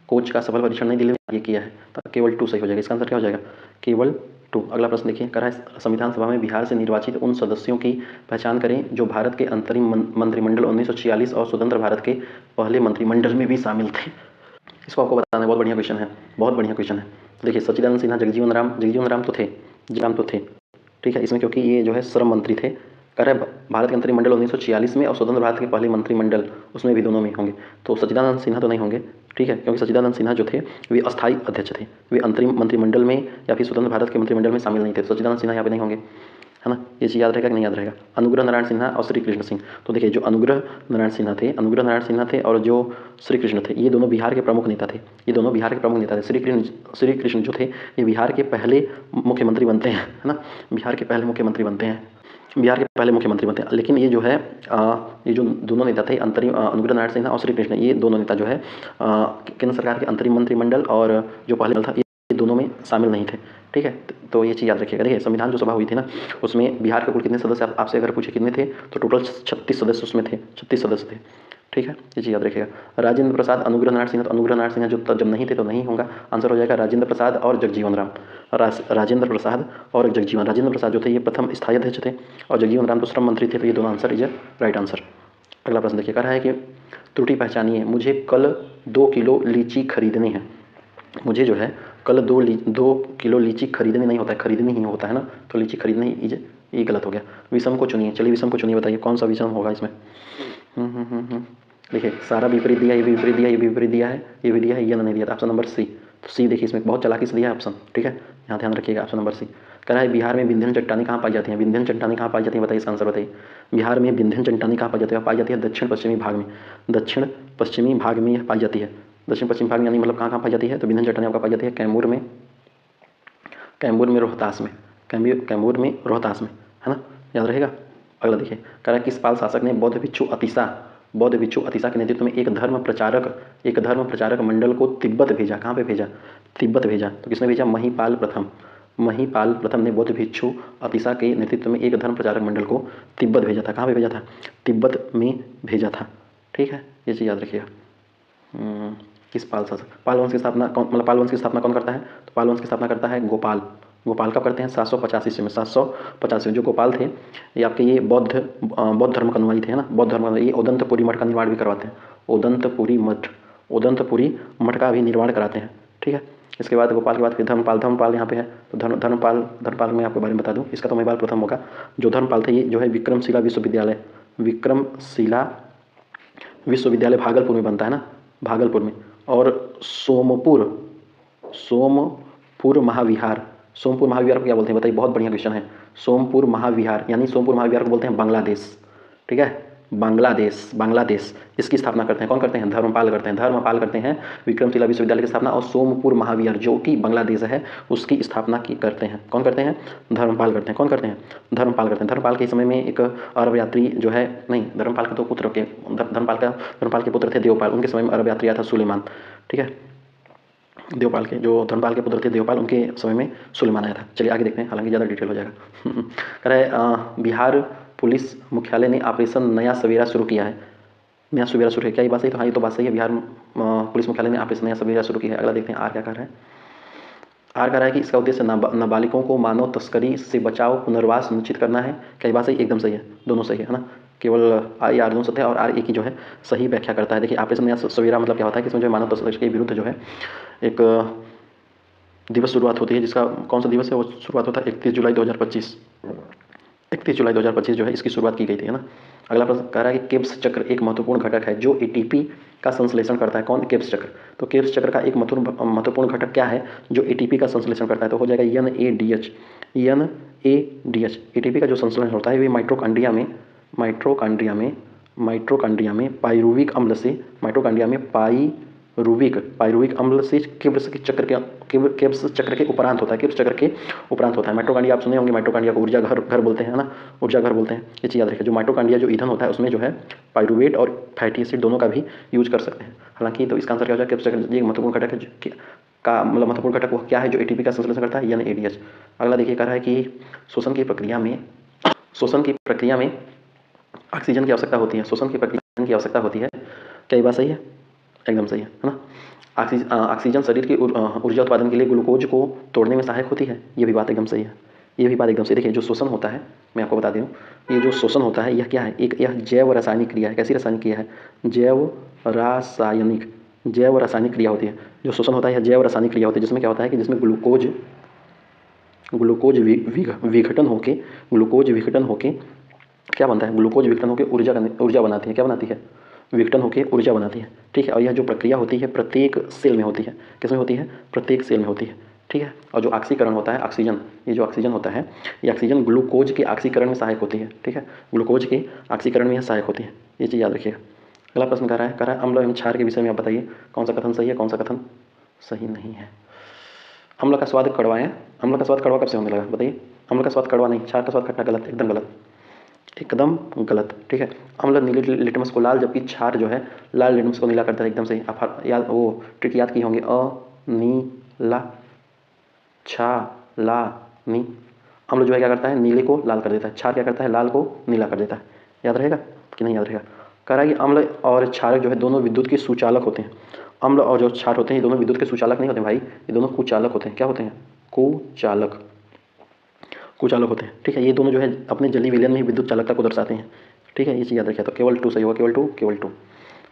कोच का सफल परीक्षण नई दिल्ली में ये किया है, तो केवल 2 सही हो जाएगा। इसका आंसर क्या हो जाएगा? केवल 2। अगला प्रश्न देखिए, कह रहा है संविधान सभा में बिहार से निर्वाचित उन सदस्यों की पहचान करें जो भारत के अंतरिम मंत्रिमंडल 1946 और स्वतंत्र भारत के पहले मंत्रिमंडल में भी शामिल थे। इसको आपको बताना है, बहुत बढ़िया क्वेश्चन है, बहुत बढ़िया क्वेश्चन है। देखिए सच्चिदानंद सिन्हा, जगजीवन राम तो थे, ठीक है, इसमें क्योंकि ये जो है श्रम मंत्री थे। कह रहे भारत के अंतरिम मंडल 1946 में और स्वतंत्र भारत के पहले मंत्रिमंडल, उसमें भी दोनों में होंगे। तो सच्चिदानंद सिन्हा तो नहीं होंगे, ठीक है, क्योंकि सच्चिदानंद सिन्हा जो थे वे अस्थायी अध्यक्ष थे, वे अंतरिम मंत्रिमंडल में या फिर स्वतंत्र भारत के मंत्रिमंडल में शामिल नहीं थे। तो सच्चिदानंद सिन्हा यहाँ पे नहीं होंगे, है ना। ये चीज़ याद रहेगा कि नहीं याद रहेगा? अनुग्रह नारायण सिन्हा और श्री कृष्ण सिंह। तो देखिए जो अनुग्रह नारायण सिन्हा थे और जो श्री कृष्ण थे, ये दोनों बिहार के प्रमुख नेता थे। श्री कृष्ण जो थे ये बिहार के पहले मुख्यमंत्री बनते हैं, है ना, बिहार के पहले मुख्यमंत्री बनते हैं। लेकिन ये जो है ये जो दोनों नेता थे अंतरिम, अनुग्रह नारायण सिन्हा और श्री कृष्ण, ये दोनों नेता जो है केंद्र सरकार के अंतरिम मंत्रिमंडल और जो पहले था ये दोनों में शामिल नहीं थे, ठीक है। तो ये चीज़ याद रखिएगा। देखिए संविधान जो सभा हुई थी ना, उसमें बिहार के कुल कितने सदस्य, आपसे अगर पूछे कितने थे, तो टोटल 36 सदस्य उसमें थे, 36 सदस्य थे, ठीक है, ये चीज़ याद रखिएगा। राजेंद्र प्रसाद, अनुग्रह नारायण सिन्हा, तो अनुग्रह नारायण सिन्हा जो जब नहीं थे तो नहीं होगा, आंसर हो जाएगा राजेंद्र प्रसाद और जगजीवन राम। राजेंद्र प्रसाद और जगजीवन, राजेंद्र प्रसाद जो थे ये प्रथम स्थायी अध्यक्ष थे और जगजीवन राम तो श्रम मंत्री थे, तो ये दोनों आंसर इज राइट आंसर। अगला प्रश्न देखिए, कह रहा है कि त्रुटि पहचानिए, मुझे कल 2 किलो लीची खरीदनी है। मुझे जो है कल 2 किलो लीची खरीदनी नहीं होता है, खरीदनी ही होता है ना, तो लीची खरीदनी इज ये गलत हो गया। विषम को चुनिए, चलिए विषम को चुनिए, बताइए कौन सा विषम होगा इसमें। देखिए सारा विपरीत दिया, ये भी विपरीत दिया, ये भी विपरीत दिया है, ये भी दिया है, ये नहीं दिया था, ऑप्शन नंबर सी। तो सी देखिए इसमें बहुत चालाकी से दिया है ऑप्शन, ठीक है, यहाँ ध्यान रखिएगा, ऑप्शन नंबर सी। कह रहा है बिहार में विंध्यन चट्टानी कहाँ पाई जाती है, विंध्यन चट्टानी कहाँ पाई जाती है, बताइए इसका आंसर बताइए। बिहार में विंध्यन चट्टानी कहाँ पाई जाती है, पाई जाती है दक्षिण पश्चिमी भाग में, दक्षिण पश्चिमी भाग में यह पाई जाती है। दक्षिण पश्चिम भाग में यानी मतलब कहाँ कहाँ पाई जाती है, तो विंध्यन चट्टानी आपका पाई जाती है कैमूर में, रोहतास में, कैमूर में रोहतास में, है ना, याद रहेगा। अगला देखिए, कह रहा है किस पाल शासक ने बौद्ध भिक्षु अतिशा के नेतृत्व में एक धर्म प्रचारक मंडल को तिब्बत भेजा, कहाँ पे भेजा, तिब्बत भेजा, तो किसने भेजा, महिपाल प्रथम ने बौद्ध भिक्षु अतिशा के नेतृत्व में एक धर्म प्रचारक मंडल को तिब्बत भेजा था। कहाँ पे भेजा था, तिब्बत में भेजा था, ठीक है, ये चीज़ याद रखिएगा। किस पाल शासक, पाल वंश की स्थापना कौन, मतलब पाल वंश की स्थापना कौन करता है, तो पाल वंश की स्थापना करता है गोपाल कब करते हैं, 785 ईस्वी में, 785 जो गोपाल थे ये आपके ये बौद्ध धर्म का अनुयायी थे, है ना, बौद्ध धर्म का, ये उदंतपुरी मठ का निर्माण भी करवाते हैं, उदंतपुरी मठ का भी निर्माण कराते हैं, ठीक है। इसके बाद गोपाल के बाद फिर धर्मपाल यहाँ पे है, तो धर्मपाल मैं आपके बारे में बता दूँ, इसका तो महिपाल प्रथम होगा। जो धर्मपाल थे ये जो है विक्रमशिला विश्वविद्यालय भागलपुर में बनता है ना, भागलपुर में, और सोमपुर महाविहार को क्या बोलते हैं बताइए, बहुत बढ़िया क्वेश्चन है। सोमपुर महाविहार को बोलते हैं बांग्लादेश, ठीक है, बांग्लादेश इसकी स्थापना करते हैं, कौन करते हैं, धर्मपाल करते हैं विक्रमशिला विश्वविद्यालय की स्थापना, और सोमपुर महाविहार जो कि बांग्लादेश है उसकी स्थापना करते हैं, कौन करते हैं, धर्मपाल करते हैं, धर्मपाल के समय में एक अरब यात्री जो है, नहीं धर्मपाल के तो पुत्र के, धर्मपाल के पुत्र थे देवपाल, उनके समय में अरब यात्री आया था सुलेमान, ठीक है, देवपाल के जो धर्मपाल के पुत्र थे देवपाल, उनके समय में सुलेमान आया था। चलिए आगे देखते हैं, हालांकि ज़्यादा डिटेल हो जाएगा। कह रहा है बिहार पुलिस मुख्यालय ने ऑपरेशन नया सवेरा शुरू किया है, क्या ये बात सही, तो हाँ ये तो बात सही है, बिहार पुलिस मुख्यालय ने ऑपरेशन नया सवेरा शुरू किया है। अगला देखते हैं आर क्या कर रहा है, आर कह रहा है कि इसका उद्देश्य नाबालिगों को मानव तस्करी से बचाव पुनर्वास सुनिश्चित करना है, क्या ये बात सही, एकदम सही है, दोनों सही है ना, केवल आर दोनों सत्य है और आर एक ही जो है सही व्याख्या करता है। देखिए ऑपरेशन नया सवेरा मतलब क्या होता है कि इसमें जो मानव तस्करी के विरुद्ध जो है एक दिवस शुरुआत होती है, जिसका कौन सा दिवस है, वो शुरुआत होता है 31 जुलाई 2025 जो है इसकी शुरुआत की गई थी, है ना। अगला प्रश्न कह रहा है कि केब्स चक्र एक महत्वपूर्ण घटक है जो एटीपी का संश्लेषण करता है, कौन, केब्स चक्र, तो केब्स चक्र का एक महत्वपूर्ण घटक क्या है जो एटीपी का संश्लेषण करता है, तो हो जाएगा NADH। एटीपी का जो संश्लेषण होता है ये माइटोकॉन्ड्रिया में पाइरुविक अम्ल से, पाइरुविक अम्ल से केब्स चक्र के उपरांत होता है। माइटोकॉन्ड्रिया आप सुने होंगे, माइटोकॉन्ड्रिया को ऊर्जा घर बोलते हैं, है ना, ऊर्जा घर बोलते हैं, ये चीज़ याद रखिए। जो माइटोकॉन्ड्रिया जो ईंधन होता है उसमें जो है पाइरुवेट और फैटी एसिड दोनों का भी यूज कर सकते हैं। हालांकि तो इसका आंसर क्या हो जाएगा, केब्स चक्र एक महत्वपूर्ण घटक है का मतलब महत्वपूर्ण घटक वो क्या है जो एटीपी का संश्लेषण करता है, NADH। अगला देखिए कह रहा है कि शोषण की प्रक्रिया में ऑक्सीजन की आवश्यकता होती है, क्या ये बात सही है, एकदम सही है ना। ऑक्सीजन शरीर की ऊर्जा उत्पादन के लिए ग्लूकोज को तोड़ने में सहायक होती है, ये भी बात एकदम सही है, देखिए जो शोषण होता है मैं आपको बता दूं, ये जो शोषण होता है यह क्या है, यह जैव रासायनिक क्रिया है, कैसी रासायनिक क्रिया है, जैव रासायनिक क्रिया होती है। जो शोषण होता है यह जैव रासायनिक क्रिया होती है, जिसमें क्या होता है कि जिसमें ग्लूकोज विघटन होके क्या बनता है, ग्लूकोज विघटन होकर ऊर्जा बनाती है, क्या बनाती है, विघटन होकर ऊर्जा बनाती है, ठीक है। और यह जो प्रक्रिया होती है प्रत्येक सेल में होती है, किसमें होती है, प्रत्येक सेल में होती है, ठीक है। और जो ऑक्सीकरण होता है ऑक्सीजन, ये जो ऑक्सीजन होता है ये ऑक्सीजन ग्लूकोज के ऑक्सीकरण में सहायक होती है, ठीक है, ग्लूकोज के ऑक्सीकरण में यह सहायक होती है, ये चीज़ याद रखिएगा। अगला प्रश्न कह रहा है अम्ल एवं क्षार के विषय में आप बताइए कौन सा कथन सही है, कौन सा कथन सही नहीं है। अम्ल का स्वाद कड़वा है, अम्ल का स्वाद कड़वा कब से होने लगा बताइए, अम्ल का स्वाद कड़वा नहीं, क्षार का स्वाद खट्टा, गलत, एकदम गलत, ठीक है। अम्ल नीले लिटमस को लाल, जबकि क्षार जो है लाल लिटमस को नीला करता है, एकदम सही। आप याद वो ट्रिक याद किए होंगे, नीला छा ला नी, अम्ल जो है क्या करता है नीले को लाल कर देता है, क्षार क्या करता है लाल को नीला कर देता है, याद रहेगा कि नहीं याद रहेगा। कह रहा है कि अम्ल और क्षारक जो है दोनों विद्युत के सुचालक होते हैं। अम्ल और जो क्षार होते हैं ये दोनों विद्युत के सुचालक नहीं होते भाई, ये दोनों कुचालक होते हैं। क्या होते हैं? कुचालक, कुचालक होते हैं। ठीक है, ये दोनों जो है अपने जलीय विलयन में ही विद्युत चालकता को दर्शाते हैं। ठीक है, ये चीज़ याद रखिए। तो केवल 2 सही होगा, केवल 2, केवल 2।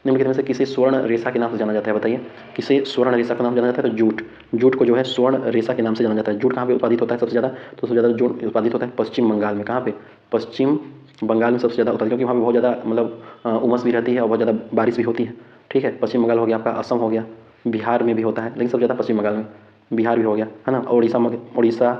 निम्नलिखित में से किसे स्वर्ण रेखा के नाम से जाना जाता है? बताइए, किसे स्वर्ण रेखा का नाम जाना जाता है? तो जूट, जूट को जो है स्वर्ण रेखा के नाम से जाना जाता है। जूट कहाँ पे उत्पादित होता है सबसे ज़्यादा? तो सबसे ज़्यादा जूट उत्पादित होता है पश्चिम बंगाल में। कहाँ पे? पश्चिम बंगाल में सबसे ज़्यादा उत्पादित, क्योंकि वहाँ पे बहुत ज़्यादा मतलब उमस भी रहती है और बहुत ज़्यादा बारिश भी होती है। ठीक है, पश्चिम बंगाल हो गया आपका, असम हो गया, बिहार में भी होता है, लेकिन सबसे ज़्यादा पश्चिम बंगाल में। बिहार भी हो गया, है ना, उड़ीसा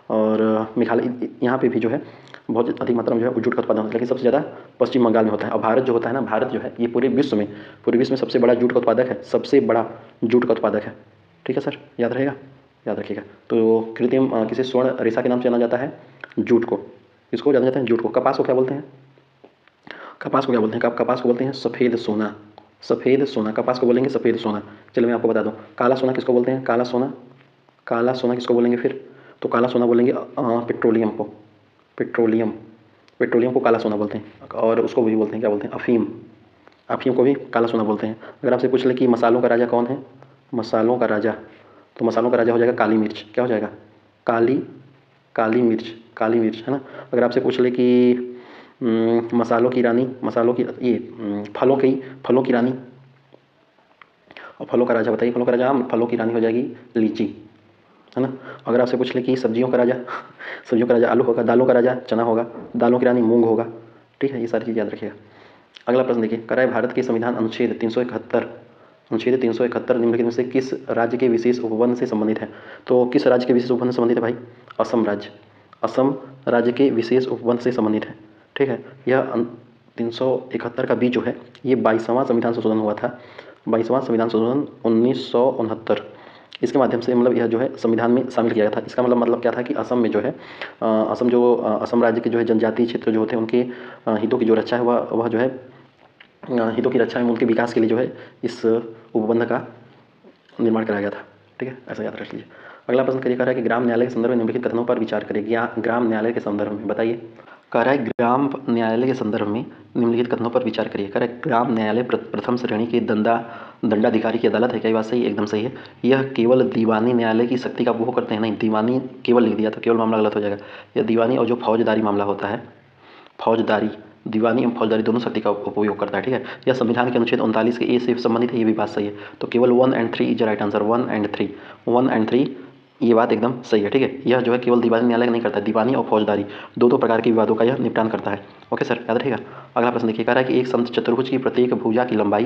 और मेघालय, यहाँ पे भी जो है बहुत अधिक मात्रा में जो है जूट का उत्पादन होता है, लेकिन सबसे ज़्यादा पश्चिम बंगाल में होता है। और भारत जो होता है ना, भारत जो है ये पूरे विश्व में सबसे बड़ा जूट का उत्पादक है, सबसे बड़ा जूट का उत्पादक है। ठीक है सर, याद रहेगा, याद रखिएगा। तो कृत्रिम किसे स्वर्ण रेखा के नाम से जाना जाता है? जूट को। किसको जाना जाता है? जूट को। कपास को क्या बोलते हैं? कपास को क्या बोलते हैं? कपास को बोलते हैं सफ़ेद सोना, सफ़ेद सोना, कपास को बोलेंगे सफ़ेद सोना। चलिए मैं आपको बता दूँ, काला सोना किसको बोलते हैं? काला सोना, काला सोना किसको बोलेंगे फिर? तो काला सोना बोलेंगे पेट्रोलियम को, पेट्रोलियम, पेट्रोलियम को काला सोना बोलते हैं। और उसको भी बोलते हैं, क्या बोलते हैं? अफीम, अफीम को भी काला सोना बोलते हैं। अगर आपसे पूछ ले कि मसालों का राजा कौन है? मसालों का राजा, तो मसालों का राजा हो जाएगा काली मिर्च। क्या हो जाएगा? काली, काली मिर्च, काली मिर्च, है ना। अगर आपसे पूछ ले कि मसालों की रानी, मसालों की ये फलों की रानी और फलों का राजा बताइए, फलों का राजा, फलों की रानी हो जाएगी लीची, है ना। अगर आपसे पूछ ले कि सब्जियों का राजा, सब्जियों का राजा आलू होगा, दालों का राजा चना होगा, दालों की रानी मूंग होगा। ठीक है, ये सारी चीज़ याद रखिएगा। अगला प्रश्न देखिए, कह रहा है भारत के संविधान अनुच्छेद 371, अनुच्छेद 371 निम्नलिखित में से किस राज्य के विशेष उपवन से संबंधित है? तो किस राज्य के विशेष उपवन से संबंधित है भाई? असम राज्य, असम राज्य के विशेष उपवन से संबंधित है। ठीक है, यह 371 का बी जो है ये 22वां संविधान संशोधन हुआ था, 22वां संविधान संशोधन 1969। इसके माध्यम से मतलब यह जो है संविधान में शामिल किया गया था। इसका मतलब क्या था कि असम में जो है असम राज्य के जो है जनजातीय क्षेत्र जो होते हैं उनके हितों की जो रक्षा है वह जो है हितों की रक्षा में उनके विकास के लिए जो है इस उपबंध का निर्माण कराया गया था। ठीक है, ऐसा याद रख लीजिए। अगला प्रश्न करिए, कह रहा है कि ग्राम न्यायालय के संदर्भ में निम्नलिखित कथनों पर विचार करिए। ग्राम न्यायालय के संदर्भ में बताइए। कह रहा है ग्राम न्यायालय के संदर्भ में निम्नलिखित कथनों पर विचार करिए। कह रहा है ग्राम न्यायालय प्रथम श्रेणी के दंडाधिकारी की अदालत है। क्या ये बात सही है? एकदम सही है। यह केवल दीवानी न्यायालय की शक्ति का उपभोग करते हैं, नहीं, दीवानी केवल लिख दिया तो केवल मामला गलत हो जाएगा। यह दीवानी और जो फौजदारी मामला होता है, फौजदारी, दीवानी एवं फौजदारी दोनों शक्ति का उपयोग करता है। ठीक है, यह संविधान के अनुच्छेद 39 के ए से संबंधित है, ये भी बात सही है। तो केवल 1 और 3 इज राइट आंसर, 1 और 3, 1 और 3 ये बात एकदम सही है। ठीक है, यह जो है केवल दीवानी न्यायालय नहीं करता है, दीवानी और फौजदारी दोनों प्रकार के विवादों का यह निपटान करता है। ओके सर, याद रहेगा। अगला प्रश्न देखिए, कह रहा है कि एक समचतुर्भुज की प्रत्येक भुजा की लंबाई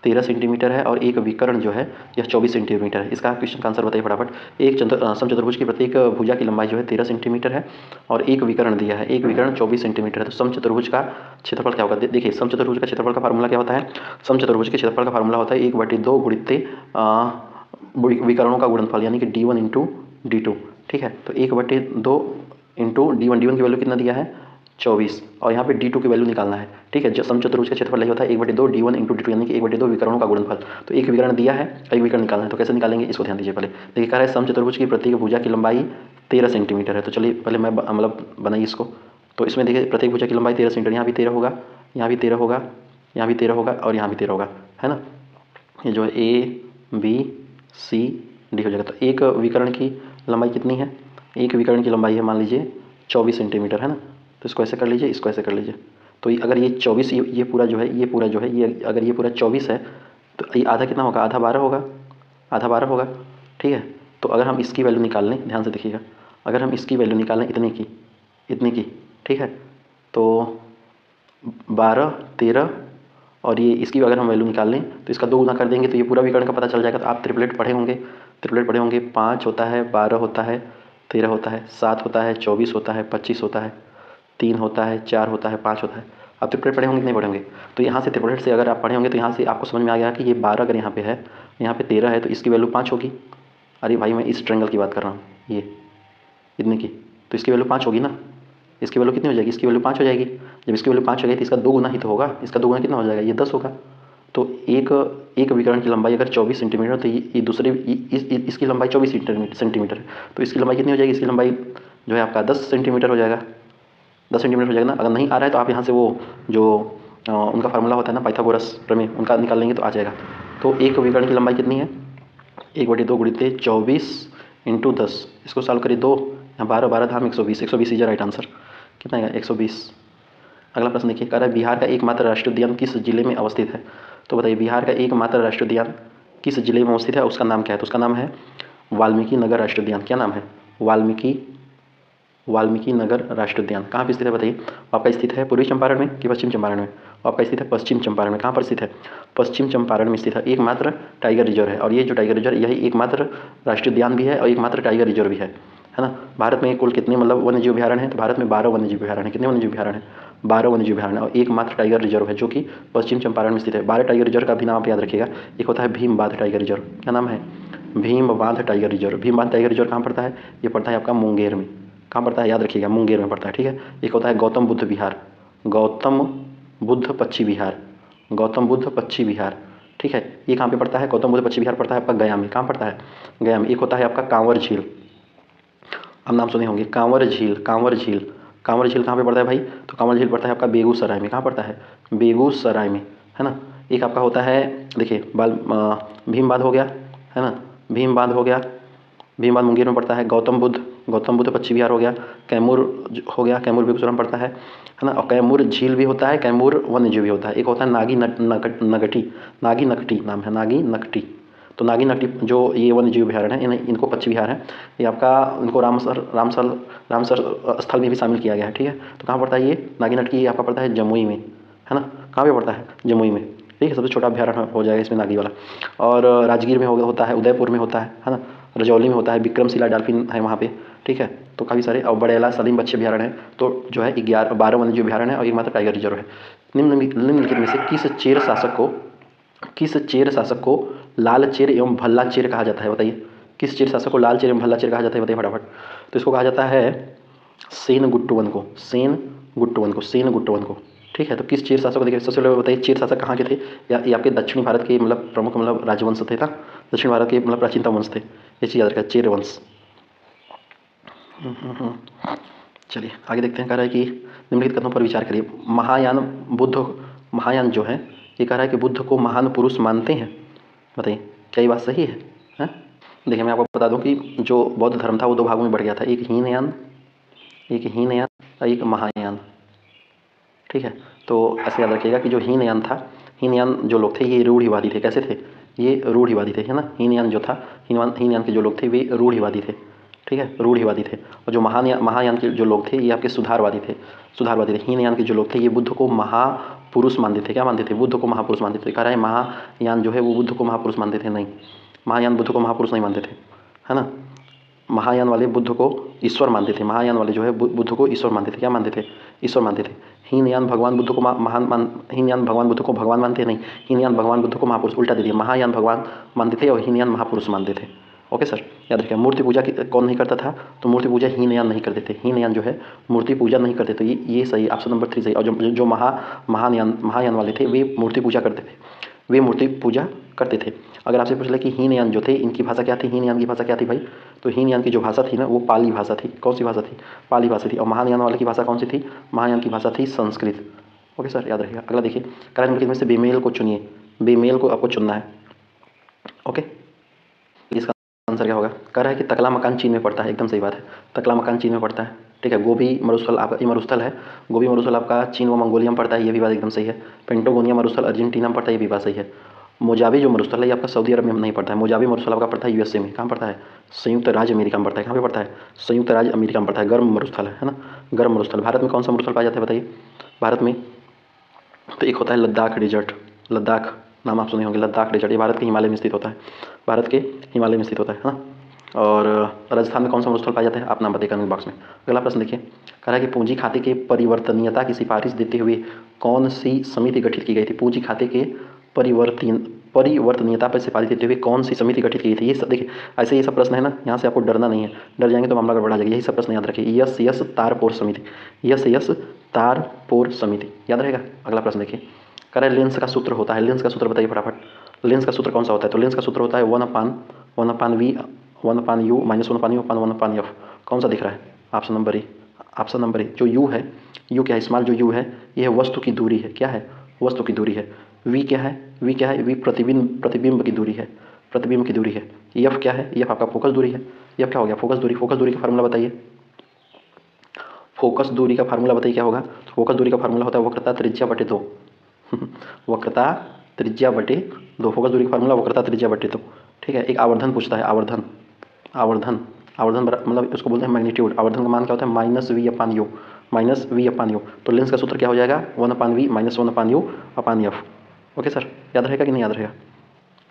13 सेंटीमीटर है और एक विकर्ण जो है यह 24 सेंटीमीटर है। इसका क्वेश्चन का आंसर बताइए फटाफट। एक समचतुर्भुज की प्रत्येक भुजा की लंबाई जो है 13 सेंटीमीटर है और एक विकर्ण दिया है, एक विकर्ण 24 सेंटीमीटर है। तो समचतुर्भुज का क्षेत्रफल क्या होगा? देखिए, समचतुर्भुज का क्षेत्रफल का फार्मूला क्या होता है? समचतुर्भुज के क्षेत्रफल का फार्मूला होता है 1/2 गुणित विकर्णों का गुणनफल, यानी कि d1 इंटू d2। ठीक है, तो 1/2 इंटू d1, d1 की वैल्यू कितना दिया है? 24, और यहाँ पे d2 की वैल्यू निकालना है। ठीक है, जो समचतुर्भुज का क्षेत्रफल यही होता है 1/2 d1 इंटू d2, यानी कि 1/2 विकर्णों का गुणनफल। तो एक विकर्ण दिया है, एक विकर्ण निकालना है, तो कैसे निकालेंगे इसको ध्यान दीजिए। पहले देखिए, कह रहा है समचतुर्भुज की प्रत्येक भुजा की लंबाई 13 सेंटीमीटर है। तो चलिए पहले मैं मतलब बनाइए इसको। तो इसमें देखिए प्रत्येक भुजा की लंबाई 13 सेंटीमीटर, यहाँ भी 13 होगा, यहाँ भी 13 होगा, यहाँ भी 13 होगा और यहाँ भी 13 होगा, है ना। ये जो है ए बी सी डी हो जाएगा। तो एक विकर्ण की लंबाई कितनी है? एक विकर्ण की लंबाई है मान लीजिए 24 सेंटीमीटर, है ना। तो इसको ऐसे कर लीजिए, इसको ऐसे कर लीजिए। तो अगर ये 24, ये पूरा जो है ये अगर ये पूरा 24 है तो ये आधा कितना होगा? आधा 12 होगा, आधा 12 होगा। ठीक है, तो अगर हम इसकी वैल्यू निकाल लें, ध्यान से देखिएगा, अगर हम इसकी वैल्यू निकाल लें इतने की, इतने की, ठीक है, तो 12, 13 और ये इसकी अगर हम वैल्यू निकाल लें तो इसका 2 गुना कर देंगे तो ये पूरा विकर्ण का पता चल जाएगा। तो आप ट्रिपलेट पढ़े होंगे, ट्रिपलेट पढ़े होंगे। 5 होता है, 12 होता है, 13 होता है, 7 होता है, 24 होता है, 25 होता है, 3 होता है, 4 होता है, 5 होता है। आप ट्रिपलेट पढ़े होंगे कि नहीं पढ़े होंगे? तो यहाँ से ट्रिपलेट से अगर आप पढ़े होंगे तो यहाँ से आपको समझ में आ गया कि ये 12 अगर यहाँ पे है, यहाँ पे 13 है, तो इसकी वैल्यू 5 होगी। अरे भाई, मैं इस ट्रायंगल की बात कर रहा हूँ, ये इतने की, तो इसकी वैल्यू 5 होगी ना। इसकी वैल्यू कितनी हो जाएगी? इसकी वैल्यू 5 हो जाएगी। जब इसकी वैल्यू 5 हो गई तो इसका 2 गुना ही तो होगा। इसका 2 गुना कितना हो जाएगा? ये 10 होगा। तो एक विकर्ण की लंबाई अगर 24 सेंटीमीटर, तो ये दूसरे इसकी लंबाई 24 सेंटीमीटर है। तो इसकी लंबाई कितनी हो जाएगी? इसकी लंबाई जो है आपका 10 सेंटीमीटर हो जाएगा, 10 सेंटीमीटर हो जाएगा ना। अगर नहीं आ रहा है तो आप यहाँ से वो जो उनका फार्मूला होता है ना पाइथागोरस प्रमेय, उनका निकाल लेंगे तो आ जाएगा। तो एक विकर्ण की लंबाई कितनी है, 1/2 गुणित 24 इंटू 10, इसको सॉल्व करिए 2 यहाँ 12 12 धाम 120, 120 इज राइट आंसर। कितना आएगा 120। अगला प्रश्न देखिए, कह रहा है बिहार का एकमात्र राष्ट्रीय उद्यान किस जिले में अवस्थित है। तो बताइए बिहार का एकमात्र राष्ट्रीय उद्यान किस जिले में अवस्थित है, उसका नाम क्या है। तो उसका नाम है वाल्मीकि नगर राष्ट्रीय उद्यान। क्या नाम है, वाल्मीकि नगर राष्ट्रीय उद्यान। कहाँ पर स्थित है बताइए। आपका स्थित है पूर्वी चंपारण में कि पश्चिम चंपारण में। आपका स्थित है पश्चिम चंपारण में। कहाँ पर स्थित है, पश्चिम चंपारण में स्थित है। एकमात्र टाइगर रिजर्व है, और ये जो टाइगर रिजर्व यही एकमात्र राष्ट्रीय उद्यान भी है और एकमात्र टाइगर रिजर्व भी है ना। भारत में कुल कितने मतलब वन्यजीव अभ्यारण्य है, तो भारत में 12 वन्यजीव अभ्यारण्य है। कितने वन्यजीव अभ्यारण्य है, 12 वन्यजीव अभ्यारण्य, और एकमात्र टाइगर रिजर्व है जो कि पश्चिम चंपारण में स्थित है। 12 टाइगर रिजर्व का भी नाम आप याद रखिएगा। एक होता है भीम बांध टाइगर रिजर्व। क्या नाम है, भीम बांध टाइगर रिजर्व। भीम बांध टाइगर रिजर्व कहाँ पड़ता है, ये पड़ता है आपका मुंगेर में। कहाँ पड़ता है याद रखिएगा, मुंगेर में पड़ता है, ठीक है। एक होता है गौतम बुद्ध विहार, गौतम बुद्ध पक्षी विहार, गौतम बुद्ध पक्षी विहार, ठीक है। ये कहाँ पे पड़ता है, गौतम बुद्ध पक्षी विहार पड़ता है आपका गया में। कहाँ पड़ता है, गया में। एक होता है आपका कांवर झील, आप नाम सुने होंगे, कांवर झील। कांवर झील, कांवर झील कहाँ पे पड़ता है भाई, तो कांवर झील पड़ता है आपका बेगूसराय में। कहाँ पड़ता है, बेगूसराय में, है ना। एक आपका होता है देखिए भीम बांध हो गया, है ना, भीम बांध हो गया, भीम बांध मुंगेर में पड़ता है। गौतम बुद्ध पक्षी विहार हो गया। कैमूर हो गया, कैमूर बेगूसराय में पड़ता है ना। और कैमूर झील भी होता है, कैमूर वन्यजीव भी होता है। एक होता है नागी नकटी नाम है, नागी नकटी। तो नागी नकटी जो ये वन्यजीव अभ्यारण्य है, इनको पक्षी विहार है। ये आपका इनको रामसर स्थल में भी शामिल किया गया है, ठीक है। तो कहाँ पड़ता है ये नागी नकटी, ये आपका पड़ता है जमुई में, है ना। कहाँ पे पड़ता है, जमुई में, ठीक है। सबसे छोटा अभ्यारण्य हो जाएगा इसमें नागी वाला। और राजगीर में होता है, उदयपुर में होता है ना, रजौली में होता है, विक्रमशिला डॉल्फिन है वहाँ पे, ठीक है। तो काफ़ी सारे, और बड़ेला सलीम बच्चे अभ्यारण्य है। तो जो है 12 वन्यजीव अभ्यारण्य है और एकमात्र टाइगर रिजर्व है। निम्नलिखित में से किस चेर शासक को लाल चेर एवं भल्ला चेर कहा जाता है, बताइए। किस चेर शासक को लाल चेर एवं भल्ला चेर कहा जाता है, बताइए फटाफट। तो इसको कहा जाता है सेन गुट्टवन को, ठीक है। तो किस चेर शासक को, देखिए सबसे पहले बताइए चेर शासक कहाँ के थे। ये आपके दक्षिणी भारत के मतलब प्रमुख मतलब राजवंश थे ना, दक्षिण भारत के मतलब प्राचीनतम वंश थे। ये चीज़ याद रखा, चेर वंश। चलिए आगे देखते हैं। कह रहा है कि निम्नलिखित कथनों पर विचार करिए। महायान जो है ये कह रहा है कि बुद्ध को महान पुरुष मानते हैं, बताइए क्या ये बात सही है, हैं? देखिए मैं आपको बता दूं कि जो बौद्ध धर्म था वो 2 भागों में बढ़ गया था, एक हीनयान और एक महायान, ठीक है। तो ऐसे याद रखिएगा कि जो हीनयान था, हीनयान जो लोग थे ये रूढ़िवादी थे। कैसे थे, ये रूढ़िवादी थे, है ना। हीनयान जो था, हीनयान के जो लोग थे वे रूढ़िवादी थे, ठीक है, रूढ़िवादी थे। और जो महायान के जो लोग थे ये आपके सुधारवादी थे। हीनयान के जो लोग थे ये बुद्ध को महापुरुष मानते थे। क्या मानते थे, बुद्ध को महापुरुष मानते थे। कह रहा है महायान जो है वो बुद्ध को महापुरुष मानते थे, नहीं, महायान बुद्ध को महापुरुष नहीं मानते थे, है ना। महायान वाले बुद्ध को ईश्वर मानते थे। महायान वाले जो है बुद्ध को ईश्वर मानते थे। क्या मानते थे, ईश्वर मानते थे। हीनयान भगवान बुद्ध को हीनयान भगवान बुद्ध को भगवान मानते नहीं, हीनयान भगवान बुद्ध को महापुरुष, उल्टा दे दिया। महायान भगवान मानते थे और हीनयान महापुरुष मानते थे। ओके सर, याद रखिए। मूर्ति पूजा कौन नहीं करता था, तो मूर्ति पूजा हीनयान नहीं करते थे। हीनयान जो है मूर्ति पूजा नहीं करते, तो ये सही, ऑप्शन नंबर 3 सही। और जो महायान वाले थे वे मूर्ति पूजा करते थे, वे मूर्ति पूजा करते थे। अगर आपसे पूछ ले कि हीनयान जो थे इनकी भाषा क्या थी, हीनयान की भाषा क्या थी भाई, तो हीनयान की जो भाषा थी ना वो पाली भाषा थी। कौन सी भाषा थी, पाली भाषा थी। और महायान वाले की भाषा कौन सी थी, महायान की भाषा थी संस्कृत। ओके सर, याद रखिएगा। अगला देखिए, करेंट निम्नलिखित में से बेमेल को चुनिए, बेमेल को आपको चुनना है। ओके, इसका आंसर क्या होगा, कह रहा है कि तकला मकान चीन में पड़ता है। एकदम सही बात है, तकला मकान चीन में पड़ता है, ठीक है। गोबी मरुस्थल आपका, ये मरुस्थल है, गोबी मरुस्थल आपका चीन व मंगोलिया में पड़ता है, ये भी बात एकदम सही है। पेंटोगोनिया मरुस्थल अर्जेंटीना में पड़ता है, ये भी बात सही है। मोजाबी जो मरुस्थल है ये आपका सऊदी अरब में नहीं पड़ता है। मोजाबी मरुस्थल आपका पड़ता है यूएसए में। कहाँ पड़ता है, संयुक्त राज्य अमेरिका में पड़ता है। कहाँ पे पड़ता है, संयुक्त राज्य अमेरिका में पड़ता है। गर्म मरुस्थल है ना, गर्म मरुस्थल। भारत में कौन सा मरुस्थल पाया जाता है बताइए, भारत में तो एक होता है लद्दाख डेजर्ट, लद्दाख नाम आप सुने होंगे, लद्दाख डेजर्ट, ये भारत के हिमालय में स्थित होता है, भारत के हिमालय में स्थित होता है ना। और राजस्थान में कौन सा मरुस्थल पाया जाता है, आप नाम बताइए कमेंट बॉक्स में। अगला प्रश्न देखिए, कह रहा है कि पूंजी खाते के परिवर्तनीयता की सिफारिश देते हुए कौन सी समिति गठित की गई थी। पूंजी खाते के परिवर्तनीयता पर सिफारिश देते हुए कौन सी समिति गठित की गई थी। ये सब देखिए, ऐसे ये सब प्रश्न है ना, यहाँ से आपको डरना नहीं है, डर जाएंगे तो मामला गड़बड़ा जाएगा। यही सब प्रश्न याद रखिए। यस तारपोर समिति, यस तारपोर समिति, याद रहेगा। अगला प्रश्न देखिए, कह रहा है लेंस का सूत्र होता है, लेंस का सूत्र बताइए फटाफट। लेंस का सूत्र कौन सा होता है, तो लेंस का सूत्र होता है 1/v 1/u माइनस 1/u अपन 1/f। कौन सा दिख रहा है, option number A, option number A. जो u है, u क्या है, स्मॉल जो u है ये है वस्तु की दूरी है। क्या है, वस्तु की दूरी है। वी क्या है? वी क्या है? वी प्रतिबिंब की दूरी है, प्रतिबिंब की दूरी है। एफ क्या है? एफ आपका फोकस दूरी है। एफ क्या हो गया? फोकस दूरी। फोकस दूरी का फार्मूला बताइए। फोकस दूरी का फार्मूला बताइए क्या होगा? फोकस दूरी का फार्मूला होता है वक्रता त्रिज्या बटे 2। वक्रता त्रिज्या बटे 2। फोकस दूरी का फार्मूला वक्रता त्रिज्या बटे 2। ठीक है। एक आवर्धन पूछता है, आवर्धन, आवर्धन, आवर्धन मतलब उसको बोलते हैं मैग्नीट्यूड। आवर्धन का मान क्या होता है? Minus v upon u, minus v upon u. तो लेंस का सूत्र क्या हो जाएगा? 1 upon v minus 1 upon u upon f. Okay sir, याद रहेगा कि नहीं याद रहेगा?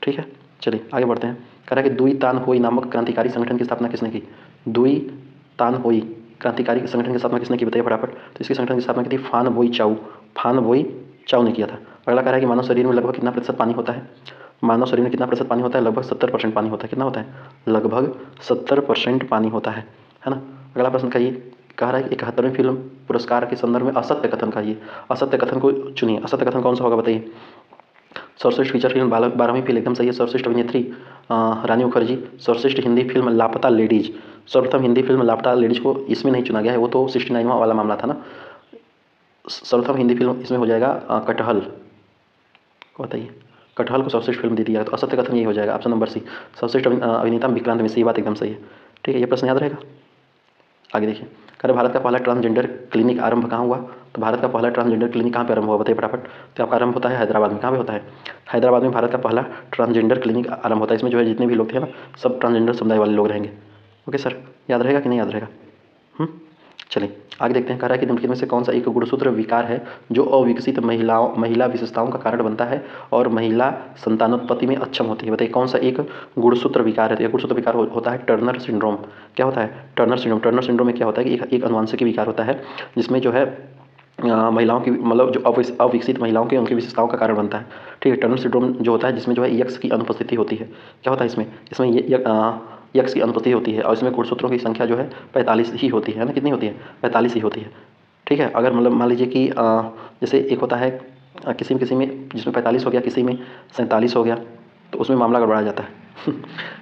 ठीक है, चलिए आगे बढ़ते हैं। कह रहा है कि दुई तान होई नामक क्रांतिकारी संगठन की स्थापना किसने की? दुई तान होई क्रांतिकारी संगठन की स्थापना किसने की? बताइए फटाफट। तो इसकी संगठन की स्थापना की थी फान बोई चाउ, फान बोई चाउ ने किया था। अगला कह रहा है कि मानव शरीर में लगभग कितना प्रतिशत पानी होता है? मानव शरीर में कितना प्रतिशत पानी होता है? लगभग 70% पानी होता है। कितना होता है? लगभग 70% पानी होता है ना। अगला प्रश्न कहिए। कह रहा है कि 71वें फिल्म पुरस्कार के संदर्भ में असत्य कथन कहिए। असत्य कथन को चुनिए। असत्य कथन कौन सा होगा बताइए? सर्वश्रेष्ठ फीचर फिल्म 12वीं फिल्म एकदम सही है। सर्वश्रेष्ठ अभिनेत्री रानी मुखर्जी। सर्वश्रेष्ठ हिंदी फिल्म लापता लेडीज। सर्वप्रथम हिंदी फिल्म लापता लेडीज को इसमें नहीं चुना गया है, वो तो 69वां वाला मामला था ना। सर्वप्रथम हिंदी फिल्म इसमें हो जाएगा कटहल। बताइए, कटहल को सर्वश्रेष्ठ फिल्म दे दिया, तो असत्य कथन यही हो जाएगा, ऑप्शन नंबर सी। सर्वश्रेष्ठ अभिनेता विक्रांत मिश्र। ये बात एकदम सही है। ठीक है, ये प्रश्न याद रहेगा। आगे देखिए। कह रहे भारत का पहला ट्रांसजेंडर क्लिनिक आरंभ कहाँ हुआ? तो भारत का पहला ट्रांसजेंडर क्लिनिक कहाँ पे आरंभ हुआ? बताइए फटाफट। तो आपका आरंभ होता है हैदराबाद में। कहाँ पे होता है? हैदराबाद में भारत का पहला ट्रांसजेंडर क्लिनिक आरंभ होता है। इसमें जो है जितने भी लोग थे ना, सब ट्रांसजेंडर समुदाय वाले लोग रहेंगे। ओके सर, याद रहेगा कि नहीं याद रहेगा? चलिए आगे देखते हैं। कह रहा है कि निम्नलिखित में से कौन सा एक गुणसूत्र विकार है जो अविकसित महिला विशेषताओं का कारण बनता है और महिला संतानोत्पत्ति में अक्षम होती है? बताइए कौन सा एक गुणसूत्र विकार है? तो यह गुणसूत्र विकार होता है टर्नर सिंड्रोम। क्या होता है? Turner syndrome. टर्नर सिंड्रोम में क्या होता है कि एक अनुवांशिक विकार होता है जिसमें जो है महिलाओं की मतलब जो अविकसित महिलाओं की उनकी विशेषताओं का कारण बनता है। ठीक है, टर्नर सिंड्रोम जो होता है जिसमें जो है यक्स की अनुपस्थिति होती है। क्या होता है इसमें? इसमें यक्स की अनुपस्थिति होती है और इसमें गुणसूत्रों की संख्या जो है 45 ही होती है ना। कितनी होती है? 45 ही होती है। ठीक है, अगर मतलब मान लीजिए कि जैसे एक होता है किसी में जिसमें 45 हो गया, किसी में 47 हो गया, तो उसमें मामला गड़बड़ा जाता है।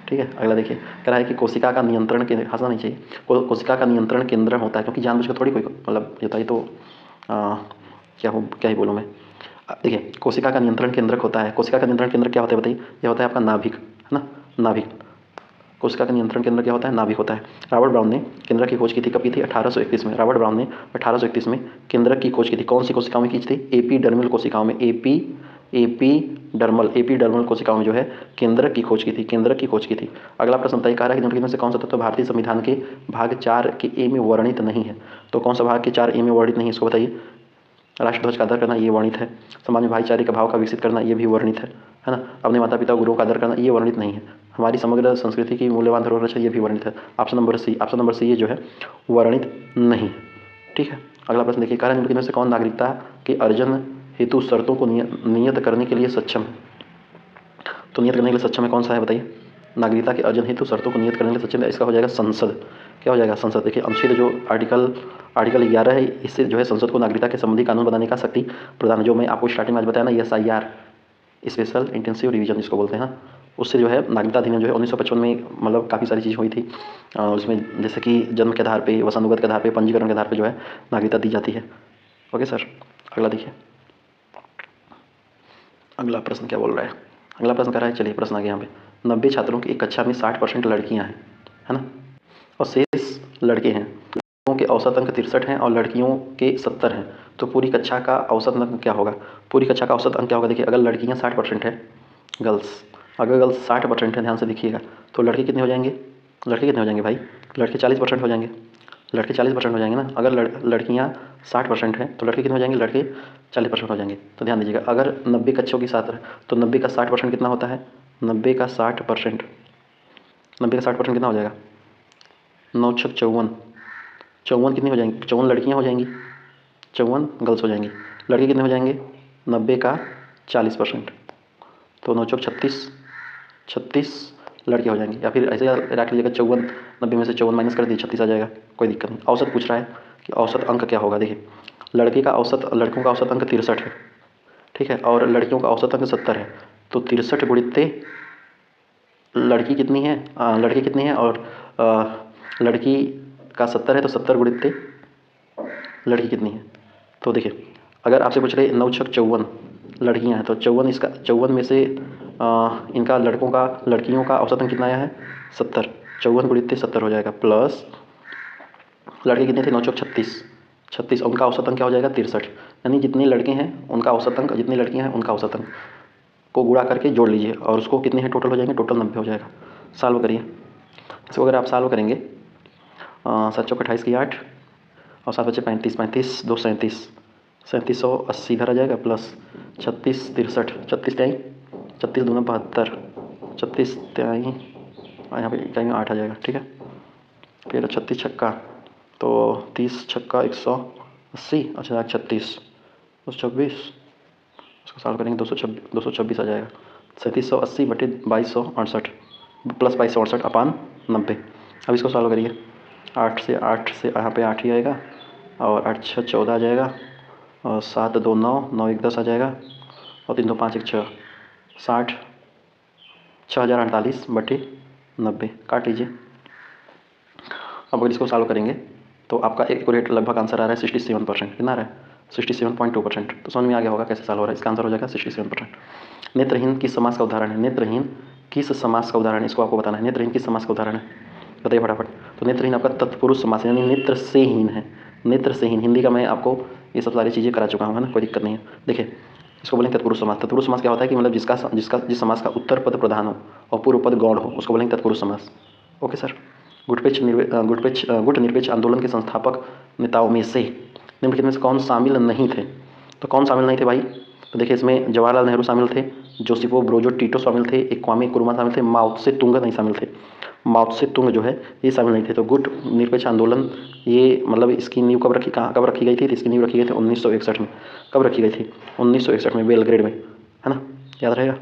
ठीक है, अगला देखिए। कह रहा है कि कोशिका का नियंत्रण केंद्र, हंसना नहीं चाहिए, कोशिका का नियंत्रण केंद्र होता है, क्योंकि जानबूझ कर थोड़ी कोई मतलब होता है। तो क्या ही बोलूँ मैं। देखिए, कोशिका का नियंत्रण केंद्रक होता है। कोशिका का नियंत्रण केंद्र क्या होता है बताइए? यह होता है आपका नाभिक, है ना, नाभिक। कोशिका का नियंत्रण केंद्र क्या होता है? नाभिक होता है। रॉबर्ट ब्राउन ने केंद्रक की खोज की थी, कब की थी? 1831 में। रॉबर्ट ब्राउन ने 1831 में केंद्रक की खोज की थी। कौन सी कोशिकाओं में की थी? एपीडर्मल कोशिकाओं में। एपीडर्मल कोशिकाओं में जो है केंद्रक की खोज की थी, केंद्रक की खोज की थी। अगला प्रश्न बताइए। कह रहा है कि निम्नलिखित में से कौन सा तत्व भारतीय संविधान के भाग 4 के ए में वर्णित नहीं है? तो कौन सा भाग के 4 ए में वर्णित नहीं है, इसको बताइए। राष्ट्रध्वज का आदर करना, ये वर्णित है। समाज में भाईचारे का भाव का विकसित करना, ये भी वर्णित है ना। अपने माता पिता गुरुओं का आदर करना, ये वर्णित नहीं है। हमारी समग्र संस्कृति की मूल्यवान धरोहर है, ये भी वर्णित है। Option number C, option number C ये जो है वर्णित नहीं। ठीक है, अगला प्रश्न देखिए। कारण निम्नलिखित में से कौन नागरिकता के अर्जन हेतु शर्तों को नियत करने के लिए सक्षम है? तो नियत करने के लिए सक्षम है कौन सा है बताइए? नागरिकता के अर्जन हेतु शर्तों को नियत करने के लिए सक्षम है, इसका हो जाएगा संसद। क्या हो जाएगा? संसद। देखिए अनुच्छेद जो आर्टिकल 11 है, इससे जो है संसद को नागरिकता के संबंधी कानून बनाने का शक्ति प्रदान है। जो मैं आपको स्टार्टिंग में आज बताया ना, SIR, स्पेशल इंटेंसिव रिवीजन जिसको बोलते हैं, उससे जो है नागरिकता अधिनियम जो है 1955 में मतलब काफ़ी सारी चीज़ हुई थी। उसमें जैसे कि जन्म के आधार पे, वंशानुगत के आधार पे, पंजीकरण के आधार पे जो है नागरिकता दी जाती है। ओके सर, अगला देखिए। अगला प्रश्न क्या बोल रहा है? अगला प्रश्न कह रहा है, चलिए प्रश्न आ गया यहाँ पे। 90 छात्रों की एक कक्षा में 60% लड़कियाँ हैं, है ना, और शेष लड़के हैं। लड़कों के औसत अंक 63 हैं और लड़कियों के 70 हैं। तो पूरी कक्षा का औसत अंक क्या होगा? पूरी कक्षा का औसत अंक क्या होगा? देखिए, अगर लड़कियाँ 60% है, गर्ल्स, अगर गर्ल्स 60% है, ध्यान से देखिएगा, तो लड़के कितने हो जाएंगे? लड़के कितने हो जाएंगे भाई? लड़के 40% हो जाएंगे। लड़के 40% हो जाएंगे ना। अगर लड़कियाँ 60% हैं तो लड़के कितने हो जाएंगे? लड़के 40% हो जाएंगे। तो ध्यान दीजिएगा, अगर 90 कक्षों की छात्र तो 90 का 60% कितना होता है? 90 का 60%, 90 का 60% कितना हो जाएगा? 9 छक 54, 54 कितनी हो जाएंगी? 54 लड़कियाँ हो जाएंगी, 54 गर्ल्स हो जाएंगी। लड़के कितने हो जाएंगे? 90 का 40%, तो 9 चौक 36, 36 लड़के हो जाएंगे। या फिर ऐसे रख लीजिएगा, 54, 90 में से 54 माइनस कर दिए, 36 आ जाएगा, कोई दिक्कत नहीं। औसत पूछ रहा है कि औसत अंक क्या होगा। देखिए, लड़कों का औसत अंक 63 है, ठीक है, और लड़कियों का औसत अंक 70 है। तो 63 गुणित्ते लड़की कितनी है, लड़के कितने हैं, और लड़की का 70 है, तो 70 गुणित्ते लड़की कितनी है। तो देखिए, अगर आपसे पूछ रहे 9 छक 54, लड़कियां हैं, तो 54 में से इनका लड़कियों का औसतन कितना आया है 70। 54 गुणित 70 हो जाएगा, प्लस लड़के कितने थे 9 चौक 36, उनका औसत अंक क्या हो जाएगा 63। यानी जितने लड़के हैं उनका औसत अंक, जितनी लड़कियां हैं उनका औसत अंक को गुणा करके जोड़ लीजिए और उसको कितने हैं टोटल हो जाएंगे, टोटल 90 हो जाएगा। सॉल्व करिए इसको, अगर आप सॉल्व करेंगे 7 चौक 28 की 8 और 7 बचे 35, 2 37, 3780 इधर आ जाएगा, प्लस 36 63, 36 त्याई 36 दूना 72, 36 त्याई यहाँ पे इकाई में 8 आ जाएगा, ठीक है। फिर 36 छक्का तो 30 छक्का 180, अच्छा 36 226, उसको सॉल्व करेंगे 226 आ जाएगा। 3780 बटे 2268 प्लस 2268 अपान 90। अब इसको सॉल्व करिए, 8 से यहाँ पे 8 ही आएगा और 8 6 14 आ जाएगा और 7 2 9, 9 1 10 आ जाएगा और 3 2 5 1 6, 60 6048 बटे 90 काट लीजिए। अब अगर इसको सॉल्व करेंगे तो आपका एक्यूरेट लगभग आंसर आ रहा है 67%। कितना आ रहा है 67.2%। तो समझ में आ गया होगा कैसे सॉल्व हो रहा है। इसका आंसर हो जाएगा 67%। नेत्रहीन किस समास का उदाहरण है, नेत्रहीन किस समास का उदाहरण है, इसको आपको बताना है। नेत्रहीन किस समास का उदाहरण है, बताइए फटाफट। तो नेत्रहीन आपका तत्पुरुष समास यानी नेत्र से हीन है, नेत्र से हीन। हिंदी का मैं आपको ये सब सारी चीज़ें करा चुका हूँ, है ना, कोई दिक्कत नहीं है। देखिए इसको बोलेंगे तत्पुरुष समास। तत्पुरुष समास क्या होता है कि मतलब जिस समास का उत्तर पद प्रधान हो और पूर्व पद गौण हो उसको बोलेंगे तत्पुरुष समास। Okay sir. गुट निरपेक्ष आंदोलन के संस्थापक नेताओं में से निम्नलिखित में से कौन शामिल नहीं थे। तो कौन शामिल नहीं थे भाई, तो देखिए इसमें जवाहरलाल नेहरू शामिल थे, जोसेफो ब्रोजो टीटो शामिल थे, एक क्वामे कुरुमा शामिल थे, माओ से तुंग नहीं शामिल थे। माओ से तुंग जो है ये शामिल नहीं थे। तो गुट निरपेक्ष आंदोलन ये मतलब इसकी नींव कब रखी गई थी, तो इसकी नींव रखी गई थी 1961 में। कब रखी गई थी 1961 में, बेलग्रेड में, है ना, याद रहेगा।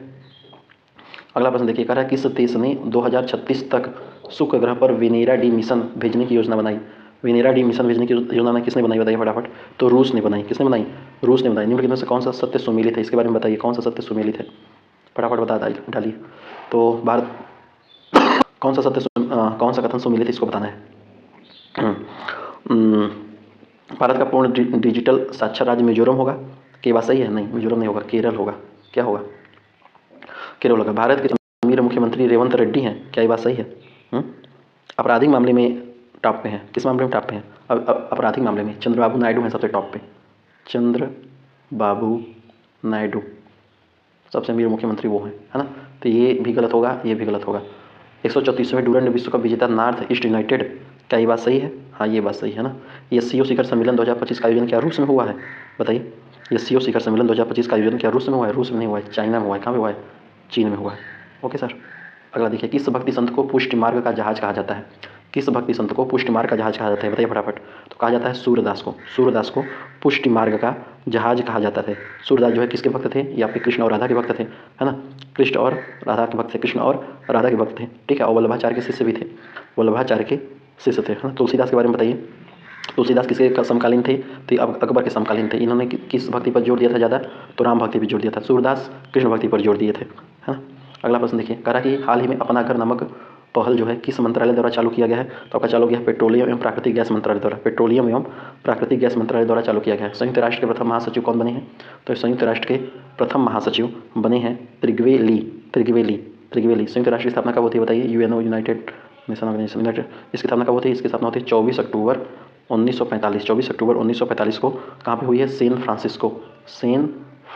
अगला प्रश्न देखिए, कह रहा है किस देश ने 2036 तक शुक्र ग्रह पर वेनेरा डी मिशन भेजने की योजना बनाई। वेनेरा डी मिशन भेजने की योजना किसने बनाई, बताइए फटाफट। तो रूस ने बनाई। किसने बनाई, रूस ने बनाई। निम्नलिखित में से कौन सा सत्य सुमेलित है, इसके बारे में बताइए, कौन सा सत्य सुमेलित है, फटाफट बता डालिए। तो भारत कौन सा कथन सुमेलित है, इसको बताना है। भारत का पूर्ण डिजिटल साक्षर राज्य मिजोरम होगा। क्या बात सही है, नहीं मिजोरम नहीं होगा, केरल होगा। क्या होगा, केरल होगा। भारत के अमीर मुख्यमंत्री रेवंत रेड्डी हैं, क्या ये बात सही है। आपराधिक मामले में टॉप पे हैं, किस मामले में टॉप पे हैं, आपराधिक मामले में चंद्रबाबू नायडू हैं सबसे टॉप पे। चंद्रबाबू नायडू सबसे अमीर मुख्यमंत्री वो हैं, है ना। तो ये भी गलत होगा, ये भी गलत होगा। 134वें डूरंड विश्व कप विजेता नॉर्थ ईस्ट यूनाइटेड, क्या ये बात सही है, हाँ ये बात सही है ना। ये सीओ शिखर सम्मेलन 2025 का आयोजन क्या रूस में हुआ है, बताइए। ये सीओ शिखर सम्मेलन 2025 का आयोजन क्या रूस में हुआ है, रूस में नहीं हुआ है, चाइना में हुआ है। कहाँ पे हुआ है, चीन में हुआ है। Okay sir. अगला देखिए, किस भक्ति संत को पुष्टि मार्ग का जहाज कहा जाता है। किस भक्ति संत को पुष्टि मार्ग का जहाज कहा जाता है, बताइए फटाफट। तो कहा जाता है सूरदास को। सूरदास को पुष्टि मार्ग का जहाज कहा जाता है। सूरदास जो है किसके भक्त थे, ये आपके कृष्ण और राधा के भक्त थे, है ना। कृष्ण और राधा के भक्त थे, कृष्ण और राधा के भक्त थे, ठीक है। और वल्लभाचार्य के शिष्य भी थे, वल्लभाचार्य के शिष्य थे, है ना। तुलसीदास के बारे में बताइए। तुलसीदास किसके समकालीन थे, तो अब अकबर के समकालीन थे। इन्होंने किस भक्ति पर जोर दिया था ज़्यादा, तो राम भक्ति पर जोर दिया था। सूरदास कृष्ण भक्ति पर जोर दिए थे, है ना। अगला प्रश्न देखिए, कह रहा कि हाल ही में अपना घर नामक पहल जो है किस मंत्रालय द्वारा चालू किया गया है। तो आपका चालू किया है पेट्रोलियम एवं प्राकृतिक गैस मंत्रालय द्वारा। पेट्रोलियम एवं प्राकृतिक गैस मंत्रालय द्वारा चालू किया गया है। संयुक्त राष्ट्र के प्रथम महासचिव कौन बने हैं, तो संयुक्त राष्ट्र के प्रथम महासचिव बने हैं त्रिग्वे ली। संयुक्त राष्ट्र की स्थापना कब होती है, बताइए। UNO, united nation organization, united, इसकी स्थापना कब होती है, इसकी स्थापना होती है 24 अक्टूबर 1945। 24 अक्टूबर 1945 को कहाँ पे हुई है, सैन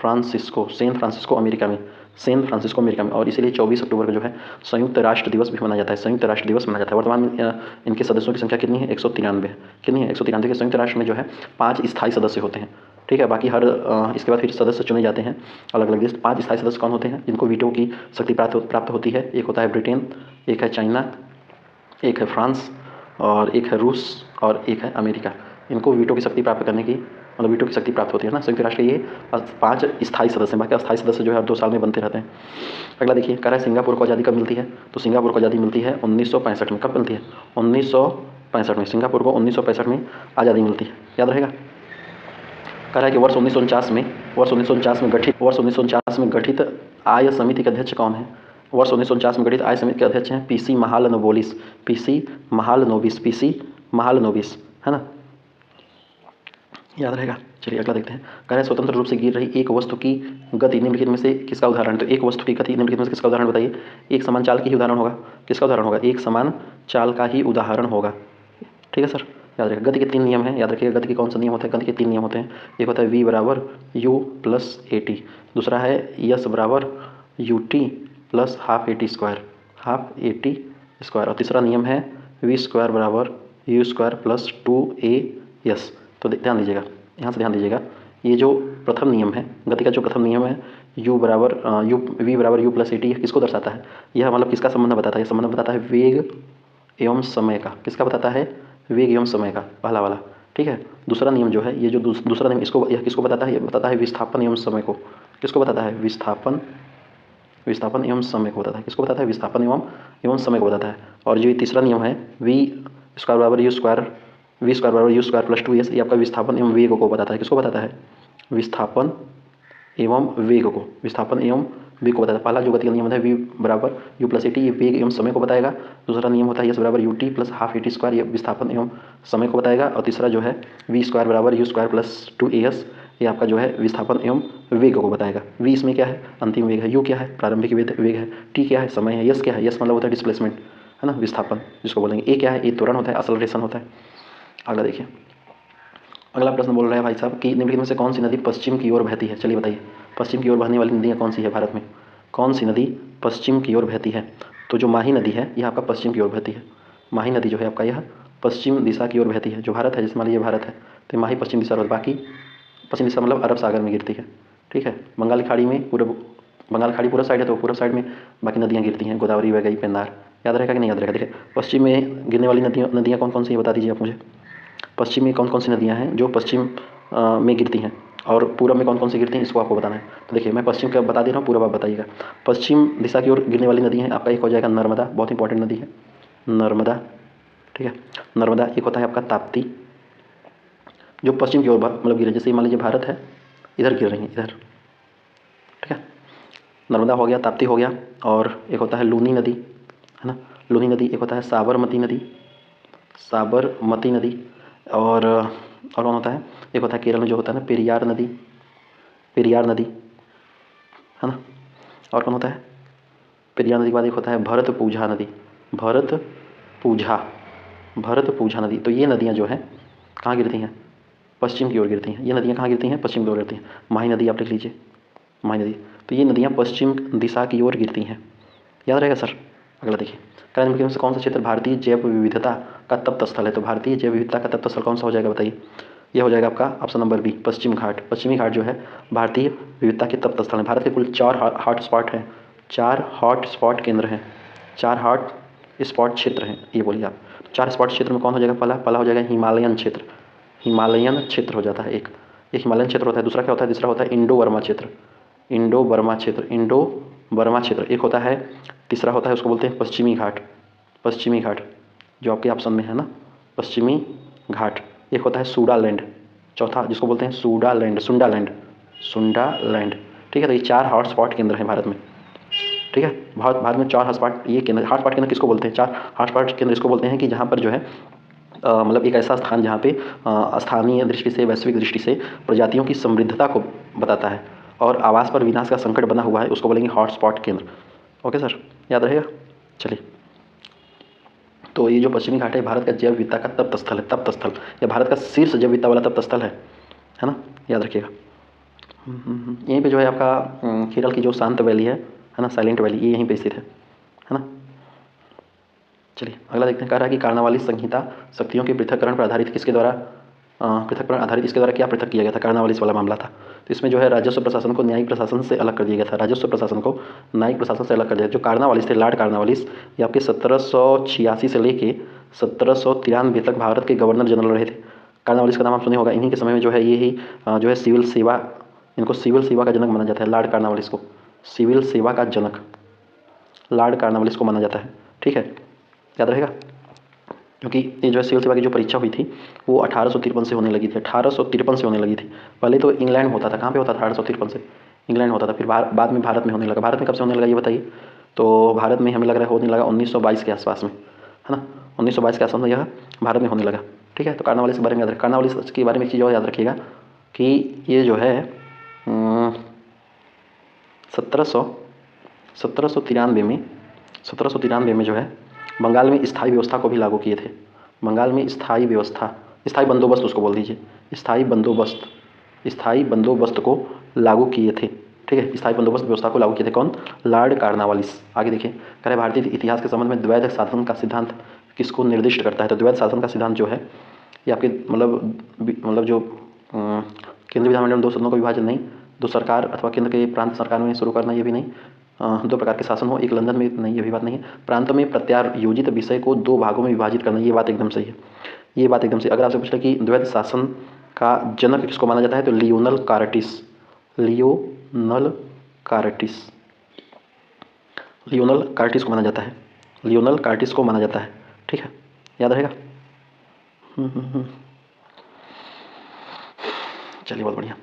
फ्रांसिस्को अमेरिका में, सैन फ्रांसिस्को अमेरिका में। और इसीलिए 24 अक्टूबर को जो है संयुक्त राष्ट्र दिवस भी मनाया जाता है, संयुक्त राष्ट्र दिवस मनाया जाता है। वर्तमान में इनके सदस्यों की संख्या कितनी है, 193 है। कितनी है, 193 के। संयुक्त राष्ट्र में जो है 5 स्थायी सदस्य होते हैं, ठीक है। बाकी हर इसके बाद फिर सदस्य चुने जाते हैं अलग अलग देश। 5 स्थायी सदस्य कौन होते हैं, जिनको वीटो की शक्ति प्राप्त होती है। एक होता है ब्रिटेन, एक है चाइना, एक है फ्रांस, और एक है रूस, और एक है अमेरिका। इनको वीटो की शक्ति प्राप्त करने की मतलब वीटो की शक्ति प्राप्त होती है ना। संयुक्त राष्ट्र के ये 5 स्थायी सदस्य हैं, बाकी अस्थायी सदस्य जो है हर 2 साल में बनते रहते हैं। अगला देखिए, कह रहा है सिंगापुर को आज़ादी कब मिलती है। तो सिंगापुर को आज़ादी मिलती है 1965 में। कब मिलती है, 1965 में। सिंगापुर को 1965 में आज़ादी मिलती है, याद रहेगा। कह रहा है कि वर्ष 1949 में गठित आय समिति के अध्यक्ष कौन है। वर्ष 1949 में गठित आय समिति के अध्यक्ष हैं पीसी महालनोबिस, है ना, याद रहेगा। चलिए अगला देखते हैं। कह रहा है स्वतंत्र रूप से गिर रही एक वस्तु की गति निम्नलिखित में से किसका उदाहरण। तो एक वस्तु की गति निम्नलिखित में से किसका उदाहरण बताइए। एक समान चाल की ही उदाहरण होगा। किसका उदाहरण होगा, एक समान चाल का ही उदाहरण होगा। ठीक है सर, याद रखिए गति के 3 नियम हैं। याद रखिएगा गति के कौन सा नियम होता है, गति के 3 नियम होते हैं। एक होता है v बराबर u प्लस ए टी, दूसरा है यस बराबर U T plus half A T square, और तीसरा नियम है वी स्क्वायर बराबर यू स्क्वायर प्लस 2a(s). तो ध्यान दीजिएगा, यहाँ से ध्यान दीजिएगा, ये जो प्रथम नियम है गति का, जो प्रथम नियम है v बराबर u प्लस ए टी, किसको दर्शाता है, यह मतलब किसका संबंध बताता है, यह संबंध बताता है वेग एवं समय का। किसका बताता है, वेग एवं समय का, पहला वाला। ठीक है, दूसरा नियम जो है, ये जो दूसरा नियम, यह किसको बताता है, ये बताता है विस्थापन एवं समय को। किसको बताता है, विस्थापन एवं समय को बताता है। किसको बताता है, विस्थापन एवं समय को बताता है। और जो तीसरा नियम है वी स्क्वायर बराबर यू स्क्वायर प्लस 2s, ये आपका विस्थापन एवं वेग को बताता है। किसको बताता है, विस्थापन एवं वेग को बताता है। पहला जो गति का नियम है v बराबर u प्लस ए टी, ये वेग एवं समय को बताएगा। दूसरा नियम होता है s बराबर U T plus half A T square, ये विस्थापन एवं समय को बताएगा। और तीसरा जो है v स्क्वायर बराबर यू स्क्वायर प्लस 2as, ये आपका जो है विस्थापन एवं वेग को बताएगा। v इसमें क्या है, अंतिम वेग है, u क्या है, प्रारंभिक वेग है, t क्या है, समय है, s क्या है, s मतलब होता है डिस्प्लेसमेंट, है ना, विस्थापन जिसको बोलेंगे। a क्या है, a त्वरण होता है, एक्सेलरेशन होता है। अगला देखिए, अगला प्रश्न बोल रहा है भाई साहब कि निम्नलिखित में से कौन सी नदी पश्चिम की ओर बहती है। चलिए बताइए, पश्चिम की ओर बहने वाली नदियाँ कौन सी है भारत में, कौन सी नदी पश्चिम की ओर बहती है। तो जो माही नदी है यह आपका पश्चिम की ओर बहती है। माही नदी जो है आपका यह पश्चिम दिशा की ओर बहती है। जो भारत है, जैसे मान लीजिए भारत है तो माही पश्चिम दिशा और बाकी पश्चिम दिशा मतलब अरब सागर में गिरती है। ठीक है, बंगाल की खाड़ी में बंगाल खाड़ी पूरा साइड है, तो पूरा साइड में बाकी नदियाँ गिरती हैं, गोदावरी बह गई, पेन्नार। याद रहेगा कि नहीं याद रहेगा। देखिए पश्चिम में गिरने वाली नदियाँ कौन कौन सी है बता दीजिए आप मुझे। पश्चिम में कौन कौन सी नदियाँ हैं जो पश्चिम में गिरती हैं, और पूरब में कौन कौन सी गिरती हैं, इसको आपको बताना है। तो देखिए मैं पश्चिम का बता दे रहा हूँ, पूरब आप बताइएगा। पश्चिम दिशा की ओर गिरने वाली नदी है आपका, एक हो जाएगा नर्मदा, बहुत इंपॉर्टेंट नदी है नर्मदा। ठीक है, नर्मदा। एक होता है आपका ताप्ती, जो पश्चिम की ओर मतलब गिरे, जैसे मान लीजिए भारत है, इधर गिर रही है, इधर। ठीक है, नर्मदा हो गया, ताप्ती हो गया, और एक होता है लूनी नदी, है ना, लूनी नदी। एक होता है साबरमती नदी, और कौन होता है, एक होता है केरल में जो होता है ना पेरियार नदी, है ना। और कौन होता है, पेरियार नदी के बाद एक होता है भरतपूझा नदी। तो ये नदियाँ जो हैं कहाँ गिरती हैं, पश्चिम की ओर गिरती हैं। ये नदियाँ कहाँ गिरती हैं, पश्चिम की ओर गिरती हैं। माही नदी आप लिख लीजिए, माही नदी। तो ये नदियाँ पश्चिम दिशा की ओर गिरती हैं, याद रहेगा सर। अगला देखिए, निम्नलिखित से कौन सा क्षेत्र भारतीय जैव विविधता का तप्त स्थल है। तो भारतीय जैव विविधता का तप्त स्थल कौन सा हो जाएगा बताइए। यह हो जाएगा आपका ऑप्शन नंबर बी, पश्चिम घाट। पश्चिमी घाट जो है भारतीय विविधता के तप्त स्थल है। भारत के कुल 4 हॉट स्पॉट हैं, 4 हॉट स्पॉट केंद्र हैं, 4 हॉट स्पॉट क्षेत्र हैं, ये बोलिए आप। तो 4 स्पॉट क्षेत्र में कौन हो जाएगा, पहला हो जाएगा हिमालयन क्षेत्र हो जाता है, एक हिमालयन क्षेत्र होता है। दूसरा क्या होता है, तीसरा होता है इंडो बर्मा क्षेत्र एक होता है। तीसरा होता है, उसको बोलते हैं पश्चिमी घाट, जो आपके ऑप्शन में है ना, पश्चिमी घाट। एक होता है सूडालैंड, चौथा जिसको बोलते हैं सुंडालैंड। ठीक है, तो ये 4 हॉट स्पॉट केंद्र हैं भारत में। ठीक है, भारत में 4 हॉट स्पॉट, ये केंद्र, हॉट स्पॉट केंद्र किसको बोलते हैं, 4 हॉट स्पॉट केंद्र इसको बोलते हैं कि जहाँ पर जो है मतलब एक ऐसा स्थान जहाँ पे स्थानीय दृष्टि से, वैश्विक दृष्टि से प्रजातियों की समृद्धता को बताता है और आवास पर विनाश का संकट बना हुआ है, उसको बोलेंगे हॉट स्पॉट केंद्र। ओके सर, याद रहेगा। चलिए, तो ये जो पश्चिमी घाट है भारत का जैव विविधता का तप्त स्थल है, या भारत का शीर्ष जैव विविधता वाला तप्त स्थल है ना, याद रखिएगा। यहीं पे जो है आपका केरल की जो शांत वैली है ना, साइलेंट वैली, ये यहीं पे स्थित है ना। चलिए अगला देखते हैं। कह रहा है कि कार्नावालिस संहिता शक्तियों के पृथक्करण पर आधारित इसके द्वारा क्या पृथक किया गया था। कार्नावालिस वाला मामला था, तो इसमें जो है राजस्व प्रशासन को न्यायिक प्रशासन से अलग कर दिया गया था। जो कार्नावालिस थे, लॉर्ड कार्नावालिस, ये आपके 1786 से लेके 1793 तक भारत के गवर्नर जनरल रहे थे। कार्नावालिस का नाम आप सुने होगा। इन्हीं के समय में जो है ये ही जो है सिविल सेवा, इनको सिविल सेवा का जनक माना जाता है। लॉर्ड कार्नावालिस को सिविल सेवा का जनक लॉर्ड कार्नावालिस को माना जाता है। ठीक है, याद रहेगा, क्योंकि ये जो है सिविल सेवा की जो परीक्षा हुई थी वो 1853 से होने लगी थी। 1853 से होने लगी थी। पहले तो इंग्लैंड होता था, कहाँ पे होता था, 1853 से इंग्लैंड होता था, फिर बाद में भारत में होने लगा। भारत में कब से होने लगा ये बताइए। तो भारत में हमें लग रहा है होने लगा 1922 के आसपास में, है ना, 1922 के आसपास में यह भारत में होने लगा। ठीक है, तो कार्नावालिस के बारे में याद रखें। कार्नावालिस के बारे में एक चीज़ और याद रखिएगा कि ये जो है 1793 में जो है बंगाल में स्थायी व्यवस्था को भी लागू किए थे। बंगाल में स्थायी व्यवस्था, स्थायी बंदोबस्त उसको बोल दीजिए, स्थायी बंदोबस्त को लागू किए थे। ठीक है, स्थायी बंदोबस्त व्यवस्था को लागू किए थे कौन? Lord Cornwallis. आगे देखिए, कह रहे भारतीय इतिहास के संबंध में द्वैध शासन का सिद्धांत किसको निर्दिष्ट करता है? तो द्वैध शासन का सिद्धांत जो है ये आपके मतलब जो केंद्रीय विधानमंडल में दो सदनों का विभाजन नहीं, दो सरकार अथवा केंद्र के प्रांत सरकार में शुरू करना, ये भी नहीं, दो प्रकार के शासन हो, एक लंदन में नहीं, ये भी बात नहीं है। प्रांत में प्रत्यायोजित विषय को दो भागों में विभाजित करना, ये बात एकदम सही है, ये बात एकदम सही। अगर आपसे पूछा कि द्वैध शासन का जनक किसको माना जाता है, तो लियोनल कार्टिस को माना जाता है, लियोनल कार्टिस को माना जाता है। ठीक है, याद रहेगा। चलिए, बहुत बढ़िया।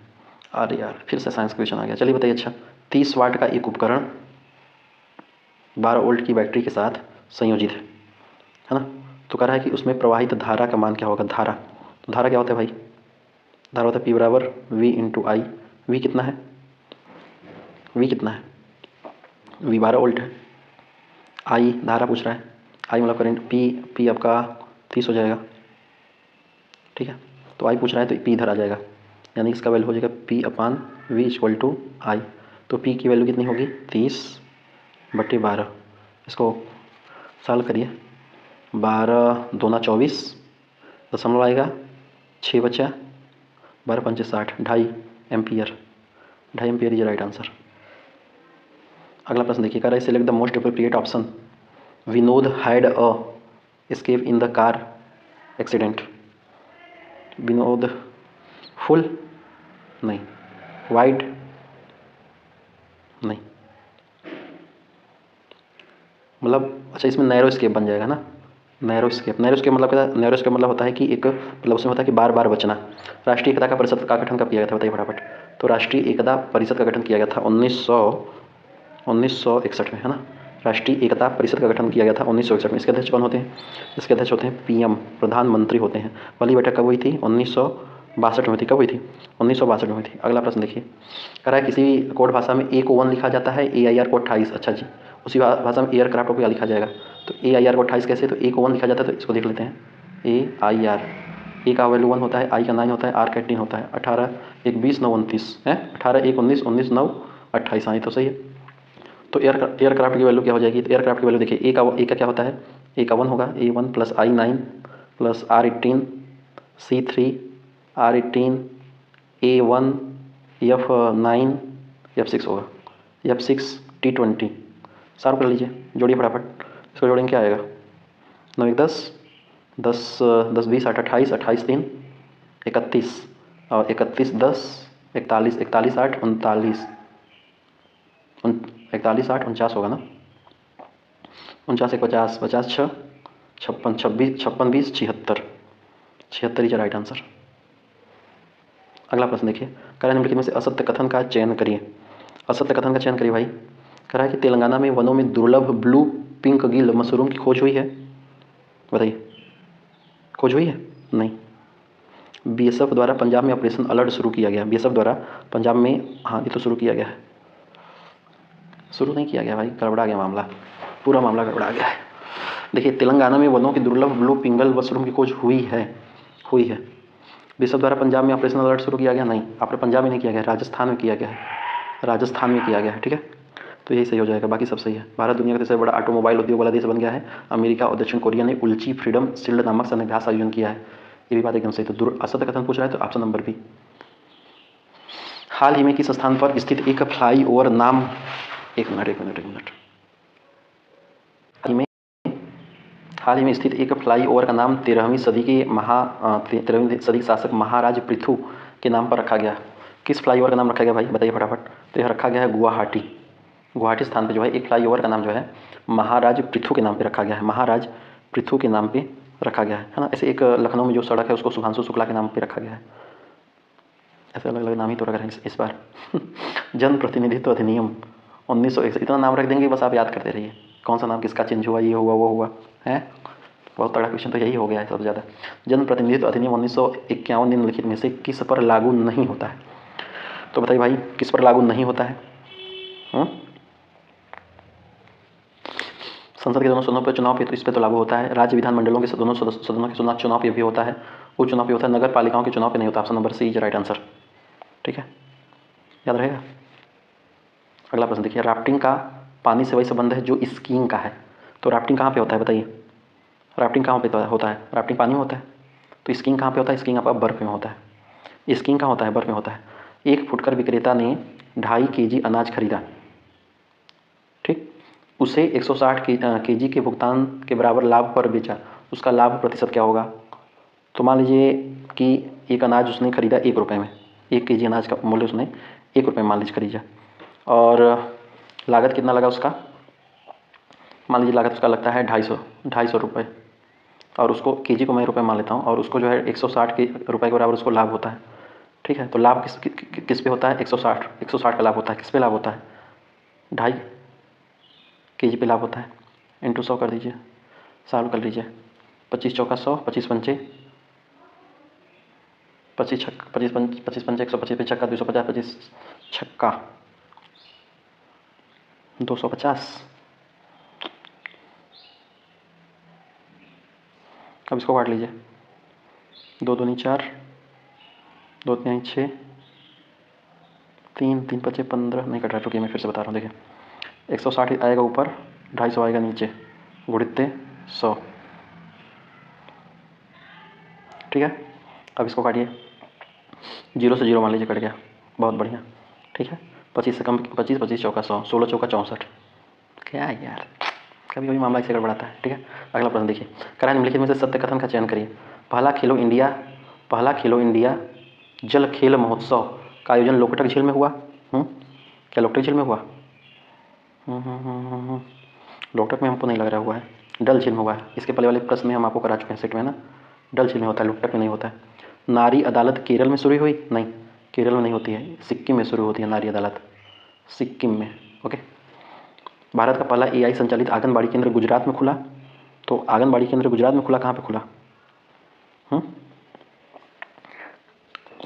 अरे यार, फिर से साइंस क्वेश्चन आ गया। चलिए बताइए। अच्छा, 30 वाट का एक उपकरण 12 वोल्ट की बैटरी के साथ संयोजित है ना? तो कह रहा है कि उसमें प्रवाहित धारा का मान क्या होगा? धारा, तो धारा क्या होता है भाई? धारा होता है P बराबर V इंटू आई। V कितना है? V 12 वोल्ट है। आई धारा पूछ रहा है, आई मतलब करंट। P आपका 30 हो जाएगा। ठीक है, तो आई पूछ रहा है तो P इधर आ जाएगा, यानी इसका वैल्यू हो जाएगा P/V इक्वल टू आई। तो P की वैल्यू कितनी होगी? 30/12। इसको सॉल्व करिए। 12 दूना 24, दशमलव आएगा, 6 बचा, 12 पंचे 60, 2.5 ampere. 2.5 ampere is right answer. अगला प्रश्न देखिए, कह रहा है select the most appropriate option. Vinod had a escape in the car accident. Vinod full नहीं, वाइड नहीं, मतलब अच्छा इसमें नैरो स्केप बन जाएगा ना। नैरो स्केप मतलब क्या? नैरो स्केप मतलब होता है कि एक, मतलब उसमें होता है कि बार बार बचना। राष्ट्रीय एकता का परिषद का गठन कब किया गया था? बताइए फटाफट। तो राष्ट्रीय एकता परिषद का गठन किया गया था 1961 में, है ना। राष्ट्रीय एकता परिषद का गठन किया गया था 1961 में। इसके अध्यक्ष कौन होते हैं? इसके अध्यक्ष होते हैं PM, प्रधानमंत्री होते हैं। पहली बैठक कब हुई थी? 1962 में थी। कब हुई थी? 1962 में हुई थी। अगला प्रश्न देखिए, कह रहा है किसी कोड भाषा में A को 1 लिखा जाता है, AIR को 28। अच्छा जी, उसी भाषा में एयरक्राफ्ट को क्या लिखा जाएगा? तो AIR को 28 कैसे? तो A को 1 लिखा जाता है, तो इसको देख लेते हैं। AIR, A का वैल्यू 1 होता है, I का 9 होता है, R का 18 होता है। 18 1 20 9 29 है, 18 1 19 19 9 28। हाँ, ये तो सही है। तो एयरक्राफ्ट की वैल्यू क्या हो जाएगी? तो एयरक्राफ्ट की वैल्यू देखिए, A का क्या होता है? A का 1 होगा, A1 plus I9 plus R18 C3 R18 A1 F9 F6 होगा, F6 T20। सॉल्व कर लीजिए, जोड़िए फटाफट। इसको जोड़ेंगे क्या आएगा? 9 1 10 10 10 20 8 28 28 3 31 और 31 10 41 41 8 39 41 8 49 होगा ना। 49 1 50 50 6 56 26 56 20 76 76 इज राइट आंसर। अगला प्रश्न देखिए, कह रहा है निम्नलिखित में से असत्य कथन का चयन करिए। असत्य कथन का चयन करिए भाई। कह रहा है कि तेलंगाना में वनों में दुर्लभ ब्लू पिंक गिल मशरूम की खोज हुई है। बताइए, खोज हुई है? नहीं। BSF द्वारा पंजाब में ऑपरेशन अलर्ट शुरू किया गया। BSF द्वारा पंजाब में, हाँ ये तो शुरू किया गया है। शुरू नहीं किया गया भाई, गड़बड़ा गया मामला, पूरा मामला गड़बड़ा गया है। देखिए, तेलंगाना में वनों की दुर्लभ ब्लू पिंगल मशरूम की खोज हुई है। BSF द्वारा पंजाब में ऑपरेशन अलर्ट शुरू किया गया? नहीं, आपने पंजाब में नहीं किया गया, राजस्थान में किया गया है। राजस्थान में किया गया है। ठीक है, तो यही सही हो जाएगा, बाकी सब सही है। भारत दुनिया का तीसरा बड़ा ऑटोमोबाइल उद्योग वाला देश बन गया है। अमेरिका और दक्षिण कोरिया ने उल्ची फ्रीडम शील्ड नामक संघर्ष आयोजन किया है। ये भी बात एकदम सही। तो असत्य कथन पूछ रहा है, तो ऑप्शन नंबर बी। हाल ही में किस स्थान पर स्थित एक फ्लाई ओवर नाम, एक मिनट, हाल ही में स्थित एक फ्लाई ओवर का नाम 13वीं सदी के शासक महाराज पृथु के नाम पर रखा गया। किस फ्लाई ओवर का नाम रखा गया भाई? बताइए फटाफट। तो यह रखा गया है गुवाहाटी स्थान पे जो है एक फ्लाई ओवर का नाम जो है महाराज पृथु के नाम पे रखा गया है। महाराज पृथु के नाम पे रखा गया है ना। ऐसे एक लखनऊ में जो सड़क है उसको सुधांशु शुक्ला के नाम पे रखा गया है। ऐसे अलग अलग नाम ही तो रख रहे हैं इस बार। जन प्रतिनिधित्व अधिनियम 1961, इतना नाम रख देंगे बस, आप याद करते रहिए कौन सा नाम किसका चेंज हुआ, ये हुआ वो हुआ है। बहुत तगड़ा क्वेश्चन तो यही हो गया है सबसे ज़्यादा। जन प्रतिनिधित्व अधिनियम 1951 निम्नलिखित में से किस पर लागू नहीं होता है? तो बताइए भाई, किस पर लागू नहीं होता है? संसद के दोनों सदनों पर चुनाव पे तो इस पर तो लागू होता है। राज्य विधानमंडलों के दोनों सदनों के चुनाव पे भी होता है। उपचुनाव पे होता है। नगर पालिकाओं के चुनाव पे नहीं होता। Option number C is right answer. ठीक है, याद रहेगा। अगला प्रश्न देखिए, राफ्टिंग का पानी से वही संबंध है जो स्कीइंग का है। तो राफ्टिंग कहाँ पे होता है बताइए? राफ्टिंग कहाँ पे होता है? राफ्टिंग पानी में होता है। तो स्कीइंग कहाँ पे होता है? स्कीइंग आपका बर्फ में होता है। स्कीइंग कहाँ होता है? बर्फ में होता है। एक फुटकर विक्रेता ने 2.5 kg अनाज खरीदा, ठीक, उसे 160 kg के भुगतान के बराबर लाभ पर बेचा, उसका लाभ प्रतिशत क्या होगा? तो मान लीजिए कि एक अनाज उसने खरीदा 1 रुपये में, 1 kg अनाज का मूल्य उसने 1 रुपये में मान लीजिए खरीदा, और लागत कितना लगा उसका? मान लीजिए लागत उसका लगता है 250 रुपये, और उसको केजी को मैं रुपये मान लेता हूँ, और उसको जो है 160 रुपये के बराबर उसको लाभ होता है। ठीक है, तो लाभ किस पे होता है? 160 का लाभ होता है। किस पे लाभ होता है? 2.5 kg पे लाभ होता है। इंटू 100 कर दीजिए, सॉल्व कर लीजिए। 25 चौका 100, 25 पंचे 25 पंचे 125 छक्का 250, 25 छक्का 250। अब इसको काट लीजिए। 2 दूनी 4, 2 तिहाई 6, 3 पचे 15, नहीं कट रहा, चुकी मैं फिर से बता रहा हूँ। देखिए 160 आएगा ऊपर, 250 आएगा नीचे, गुणित्ते 100। ठीक है, अब इसको काटिए। 0 से 0 मान लीजिए कट गया, बहुत बढ़िया। ठीक है, 25 से कम 25, 25 चौका 100, 16 चौका 64। क्या यार, कभी कभी मामला इससे गड़बड़ाता है। ठीक है, अगला प्रश्न देखिए, करा निम्नलिखित में से सत्य कथन का चयन करिए। पहला खेलो इंडिया जल खेल महोत्सव का आयोजन लोकटक झील में हुआ। क्या लोकटक झील में हुआ? लोकटक में हमको नहीं लग रहा हुआ है, डल झील में हुआ है। इसके पहले वाले प्रश्न में हम आपको करा चुके हैं सेट में ना, डल झील में होता है, लोकटक में नहीं होता है। नारी अदालत केरल में शुरू हुई? नहीं, केरल में नहीं होती है, सिक्किम में शुरू होती है नारी अदालत, सिक्किम में। ओके, भारत का पहला AI संचालित आंगनबाड़ी केंद्र गुजरात में खुला। तो आंगनबाड़ी केंद्र गुजरात में खुला, कहाँ पे खुला?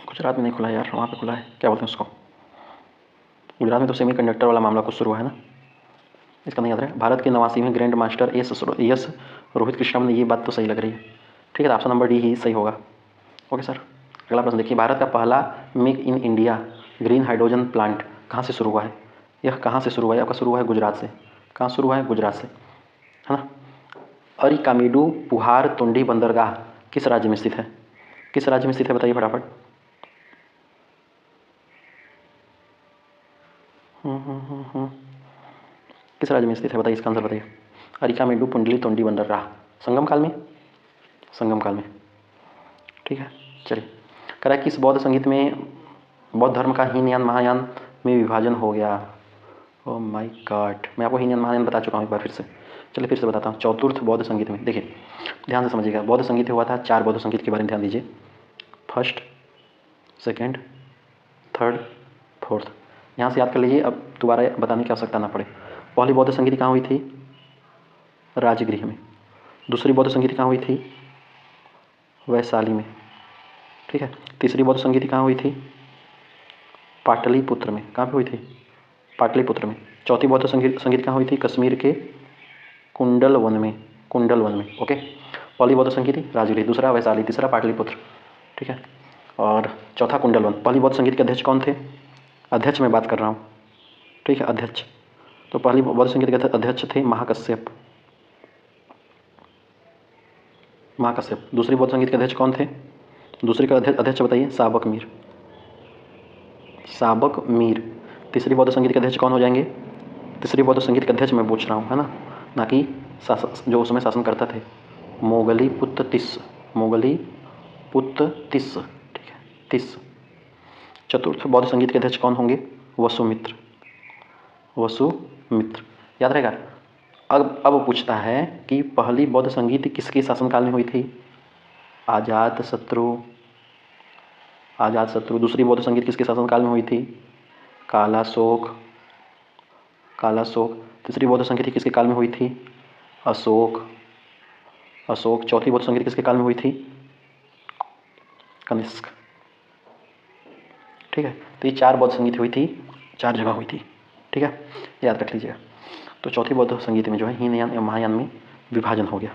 गुजरात में नहीं खुला यार, वहाँ पे खुला है, क्या बोलते हैं उसको? गुजरात में तो सेमी कंडक्टर वाला मामला कुछ शुरू हुआ है ना, इसका नहीं याद है। भारत के 89वें grandmaster S Rohit Krishnan ने, ये बात तो सही लग रही है। ठीक है, तो ऑप्शन नंबर डी ही सही होगा। ओके सर, अगला प्रश्न देखिए, भारत का पहला make in India green hydrogen plant कहाँ से शुरू हुआ है? यह कहाँ से शुरू हुआ है? आपका शुरू हुआ है गुजरात से। कहाँ शुरू हुआ है? गुजरात से, है ना। अरिकामेडू पुहार तुंडी बंदरगाह किस राज्य में स्थित है? किस राज्य में स्थित है बताइए फटाफट। किस राज्य में स्थित है बताइए, इसका आंसर बताइए। अरिकामेडू पुंडली तुंडी बंदरगाह संगम काल में, संगम काल में। ठीक है, चलिए, कह रहा है कि इस बौद्ध संगीत में बौद्ध धर्म का हीनयान महायान में विभाजन हो गया। ओह माय गॉड, मैं आपको हीनयान महायान बता चुका हूँ एक बार फिर से। चलिए फिर से बताता हूँ। चतुर्थ बौद्ध संगीत में देखिए, ध्यान से समझिएगा, बौद्ध संगीत हुआ था 4 बौद्ध संगीत के बारे में ध्यान दीजिए। First, second, third, fourth. यहाँ से याद कर लीजिए, अब दोबारा बताने की आवश्यकता ना पड़े। पहली बौद्ध संगीति कहाँ हुई थी? राजगृह में। दूसरी बौद्ध संगीति कहाँ हुई थी? वैशाली में। ठीक है, तीसरी बौद्ध संगीति कहाँ हुई थी? पाटलिपुत्र में। कहाँ पे हुई थी? पाटलिपुत्र में। चौथी बौद्ध संगीत कहाँ हुई थी? कश्मीर के कुंडल वन में, कुंडल वन में। ओके, पहली बौद्ध संगीति राजगृह, दूसरा वैशाली, तीसरा पाटलिपुत्र। ठीक है, और चौथा कुंडल वन। पहली बौद्ध संगीत के अध्यक्ष कौन थे? अध्यक्ष मैं बात कर रहा हूँ। ठीक है, अध्यक्ष। तो पहली बौद्ध संगीत के अध्यक्ष थे महाकश्यप, महाकश्यप। दूसरी बौद्ध संगीत के अध्यक्ष कौन थे? दूसरे का अध्यक्ष बताइए। साबक मीर, साबक मीर। तीसरी बौद्ध संगीत के अध्यक्ष कौन हो जाएंगे? तीसरी बौद्ध संगीत के अध्यक्ष मैं पूछ रहा हूँ, है ना, ना कि जो उस समय शासन करता थे। मोगली पुत्र तिस, मोगली पुत्र तिस। ठीक है, तिस। चतुर्थ बौद्ध संगीत के अध्यक्ष कौन होंगे? वसुमित्र, वसुमित्र। याद रहेगा। अब पूछता है कि पहली बौद्ध संगीति किसके शासनकाल में हुई थी? अजातशत्रु, अजातशत्रु। दूसरी बौद्ध संगीत किसके शासनकाल में हुई थी? कालाशोक, कालाशोक। तीसरी बौद्ध संगीति किसके काल में हुई थी? अशोक, अशोक। चौथी बौद्ध संगीति किसके काल में हुई थी? कनिष्क। ठीक है, तो ये 4 बौद्ध संगीति हुई थी, 4 जगह हुई थी। ठीक है, याद रख लीजिएगा। तो चौथी बौद्ध संगीति में जो है हीनयान एवं महायान में विभाजन हो गया।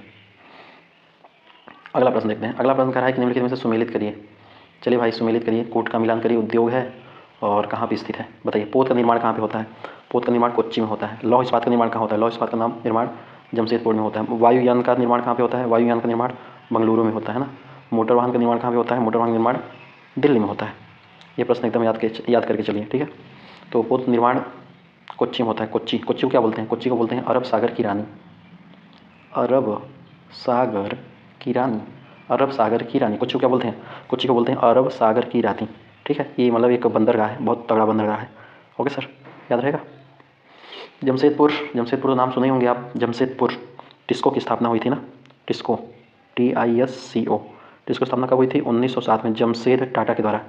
अगला प्रश्न देखते हैं। अगला प्रश्न कह रहा है कि निम्नलिखित में से सुमेलित करिए। चलिए भाई सुमेलित करिए। कोट का मिलान करिए उद्योग है और कहाँ पे स्थित है बताइए। पोत का निर्माण कहाँ पे होता है? पोत का निर्माण कोच्चि में होता है। लौह इस्पात का निर्माण कहाँ होता है? लौह इस्पात का नाम निर्माण जमशेदपुर में होता है। वायुयान का निर्माण कहाँ पे होता है? वायुयान का निर्माण बंगलुरु में होता है ना। मोटर वाहन का निर्माण कहाँ पे होता है? मोटर वाहन निर्माण दिल्ली में होता है। ये प्रश्न एकदम याद करके चलिए। ठीक है, तो पोत निर्माण कोच्चि में होता है। कोच्चि को क्या बोलते हैं? कोच्चि को बोलते हैं अरब सागर की रानी। अरब सागर की रानी। अरब सागर की रानी कोच्चि को क्या बोलते हैं? कोच्चि को बोलते हैं अरब सागर की रानी। ठीक है, ये मतलब एक बंदरगाह है, बहुत तगड़ा बंदरगाह है। ओके सर, याद रहेगा। जमशेदपुर तो नाम सुने होंगे आप। जमशेदपुर टिस्को की स्थापना हुई थी ना। टिस्को TISCO टिस्को स्थापना कब हुई थी? 1907 में जमशेद टाटा के द्वारा।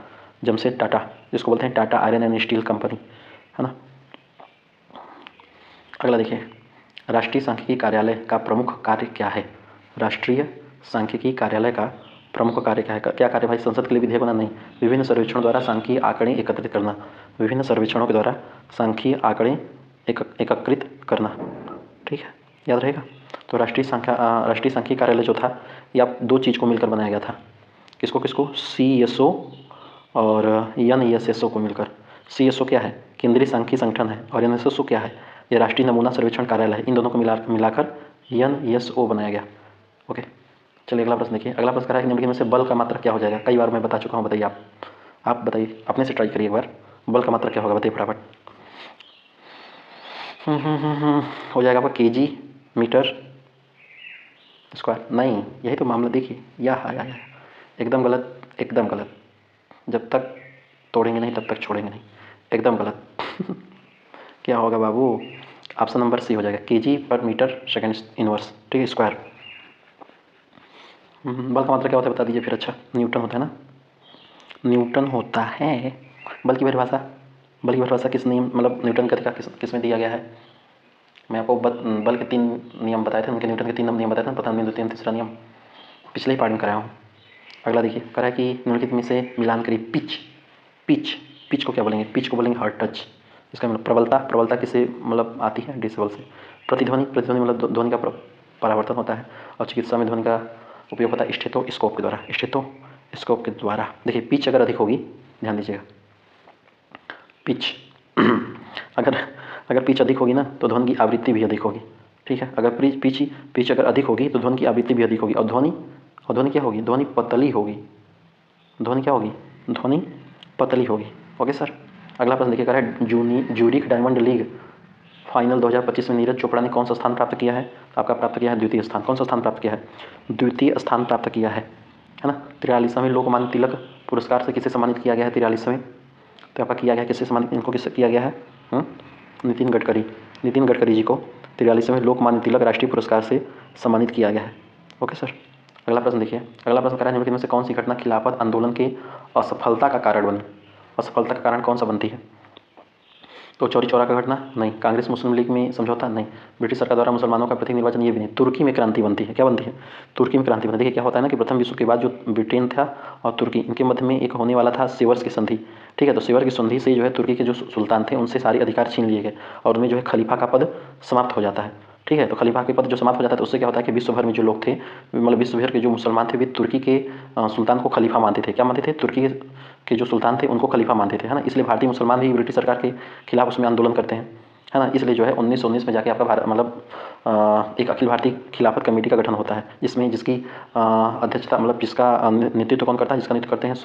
जमशेद टाटा जिसको बोलते हैं Tata iron and steel company, है ना। अगला देखिए, राष्ट्रीय सांख्यिकी कार्यालय का प्रमुख कार्य क्या है? राष्ट्रीय सांख्यिकी कार्यालय का प्रमुख कार्य क्या है? क्या कार्य भाई? संसद के लिए विधेयक बनाना नहीं, विभिन्न सर्वेक्षणों द्वारा सांख्यिकीय आंकड़े एकत्रित करना। विभिन्न सर्वेक्षणों के द्वारा सांख्यिकीय आंकड़े एकत्रित करना। ठीक है, याद रहेगा। तो राष्ट्रीय सांख्यिकी कार्यालय जो था ये आप 2 चीज़ को मिलकर बनाया गया था। किसको किसको? CSO और NSSO को मिलकर। CSO क्या है? केंद्रीय सांख्यिकी संगठन है। और NSSO क्या है? ये राष्ट्रीय नमूना सर्वेक्षण कार्यालय है। इन दोनों को मिलाकर NSO बनाया गया। ओके, चलिए अगला प्रश्न देखिए। अगला प्रश्न कह रहा है कि निम्नलिखित में से बल का मात्रक क्या हो जाएगा? कई बार मैं बता चुका हूँ, बताइए आप बताइए, अपने से ट्राई करिए एक बार। बल का मात्रक क्या होगा बताइए फटाफट। हो जाएगा आपका kg मीटर स्क्वायर। नहीं, यही तो मामला देखिए। या एकदम गलत, एकदम गलत। जब तक तोड़ेंगे नहीं तब तक छोड़ेंगे नहीं, एकदम गलत। क्या होगा बाबू? ऑप्शन नंबर C हो जाएगा, kg पर मीटर सेकेंड इनवर्स। ठीक है, स्क्वायर। बल का मात्रक क्या होता है बता दीजिए फिर। अच्छा, न्यूटन होता है ना, न्यूटन होता है। बल की परिभाषा किस नियम, मतलब न्यूटन का किस में दिया गया है? मैं आपको बल के 3 नियम बताए थे, उनके न्यूटन के 3 नियम बताए थे, प्रथम बिंदु, तीसरा नियम, पिछले ही पार्ट में कराया हूँ। अगला देखिए, कह रहा है कि निम्नलिखित में से मिलान करिए। पिच को क्या बोलेंगे? पिच को बोलेंगे हर्ट टच। इसका मतलब प्रबलता किससे मतलब आती है? डेसिबल से। प्रतिध्वनि मतलब ध्वनि का परावर्तन होता है। और चिकित्सा में ध्वनि का उपयोग होता है स्टेथोस्कोप के द्वारा। देखिए, पिच अगर अधिक होगी, ध्यान दीजिएगा, पिच अगर पिच अधिक होगी ना तो ध्वनि की आवृत्ति भी अधिक होगी। ठीक है, अगर पिच अगर अधिक होगी तो ध्वनि की आवृत्ति भी अधिक होगी। और ध्वनि क्या होगी? ध्वनि पतली होगी। ध्वनि पतली होगी। Okay sir. अगला प्रश्न देखिए, कह रहा है ज्यूरिख डायमंड लीग फाइनल 2025 में नीरज चोपड़ा ने कौन सा स्थान प्राप्त किया है? आपका प्राप्त किया है द्वितीय स्थान। कौन सा स्थान प्राप्त किया है? द्वितीय स्थान प्राप्त किया है ना। 43वें लोकमान्य तिलक पुरस्कार से किसे सम्मानित किया गया है? 43वें तो आपका किया गया किससे सम्मानित, इनको किससे किया गया है? नितिन गडकरी जी को 43वें लोकमान्य तिलक राष्ट्रीय पुरस्कार से सम्मानित किया गया है। Okay sir. अगला प्रश्न देखिए। अगला प्रश्न कह रहा है निम्नलिखित में से कौन सी घटना खिलाफत आंदोलन के असफलता का कारण बनी? असफलता का कारण कौन सा बनती है? तो चौरी चौरा का घटना नहीं। कांग्रेस मुस्लिम लीग में समझौता नहीं। ब्रिटिश सरकार द्वारा मुसलमानों का प्रतीक निर्वाचन, ये भी नहीं। तुर्की में क्रांति बनती है। क्या बनती है? तुर्की में क्रांति बनती है। देखिए क्या होता है ना कि प्रथम विश्व के बाद जो ब्रिटेन था और तुर्की, इनके मध्य में एक होने वाला था सेवर्स की संधि। ठीक है, तो सेवर की संधि से जो है तुर्की के जो सुल्तान थे उनसे सारे अधिकार छीन लिए गए और उनमें जो है खलीफा का पद समाप्त हो जाता है। ठीक है, तो खलीफा के पद जो समाप्त हो जाता है तो उससे क्या होता है कि विश्व भर में जो लोग थे, मतलब विश्व भर के जो मुसलमान थे, वे तुर्की के सुल्तान को खलीफा मानते थे। क्या मानते थे? तुर्की के जो सुल्तान थे उनको खलीफा मानते थे, है ना। इसलिए भारतीय मुसलमान भी ब्रिटिश सरकार के खिलाफ उसमें आंदोलन करते हैं, है ना। इसलिए जो है 1919 में जाके आपका भारत मतलब एक अखिल भारतीय खिलाफत कमेटी का गठन होता है, जिसकी अध्यक्षता, मतलब जिसका नेतृत्व कौन करता है? जिसका नेतृत्व करते हैं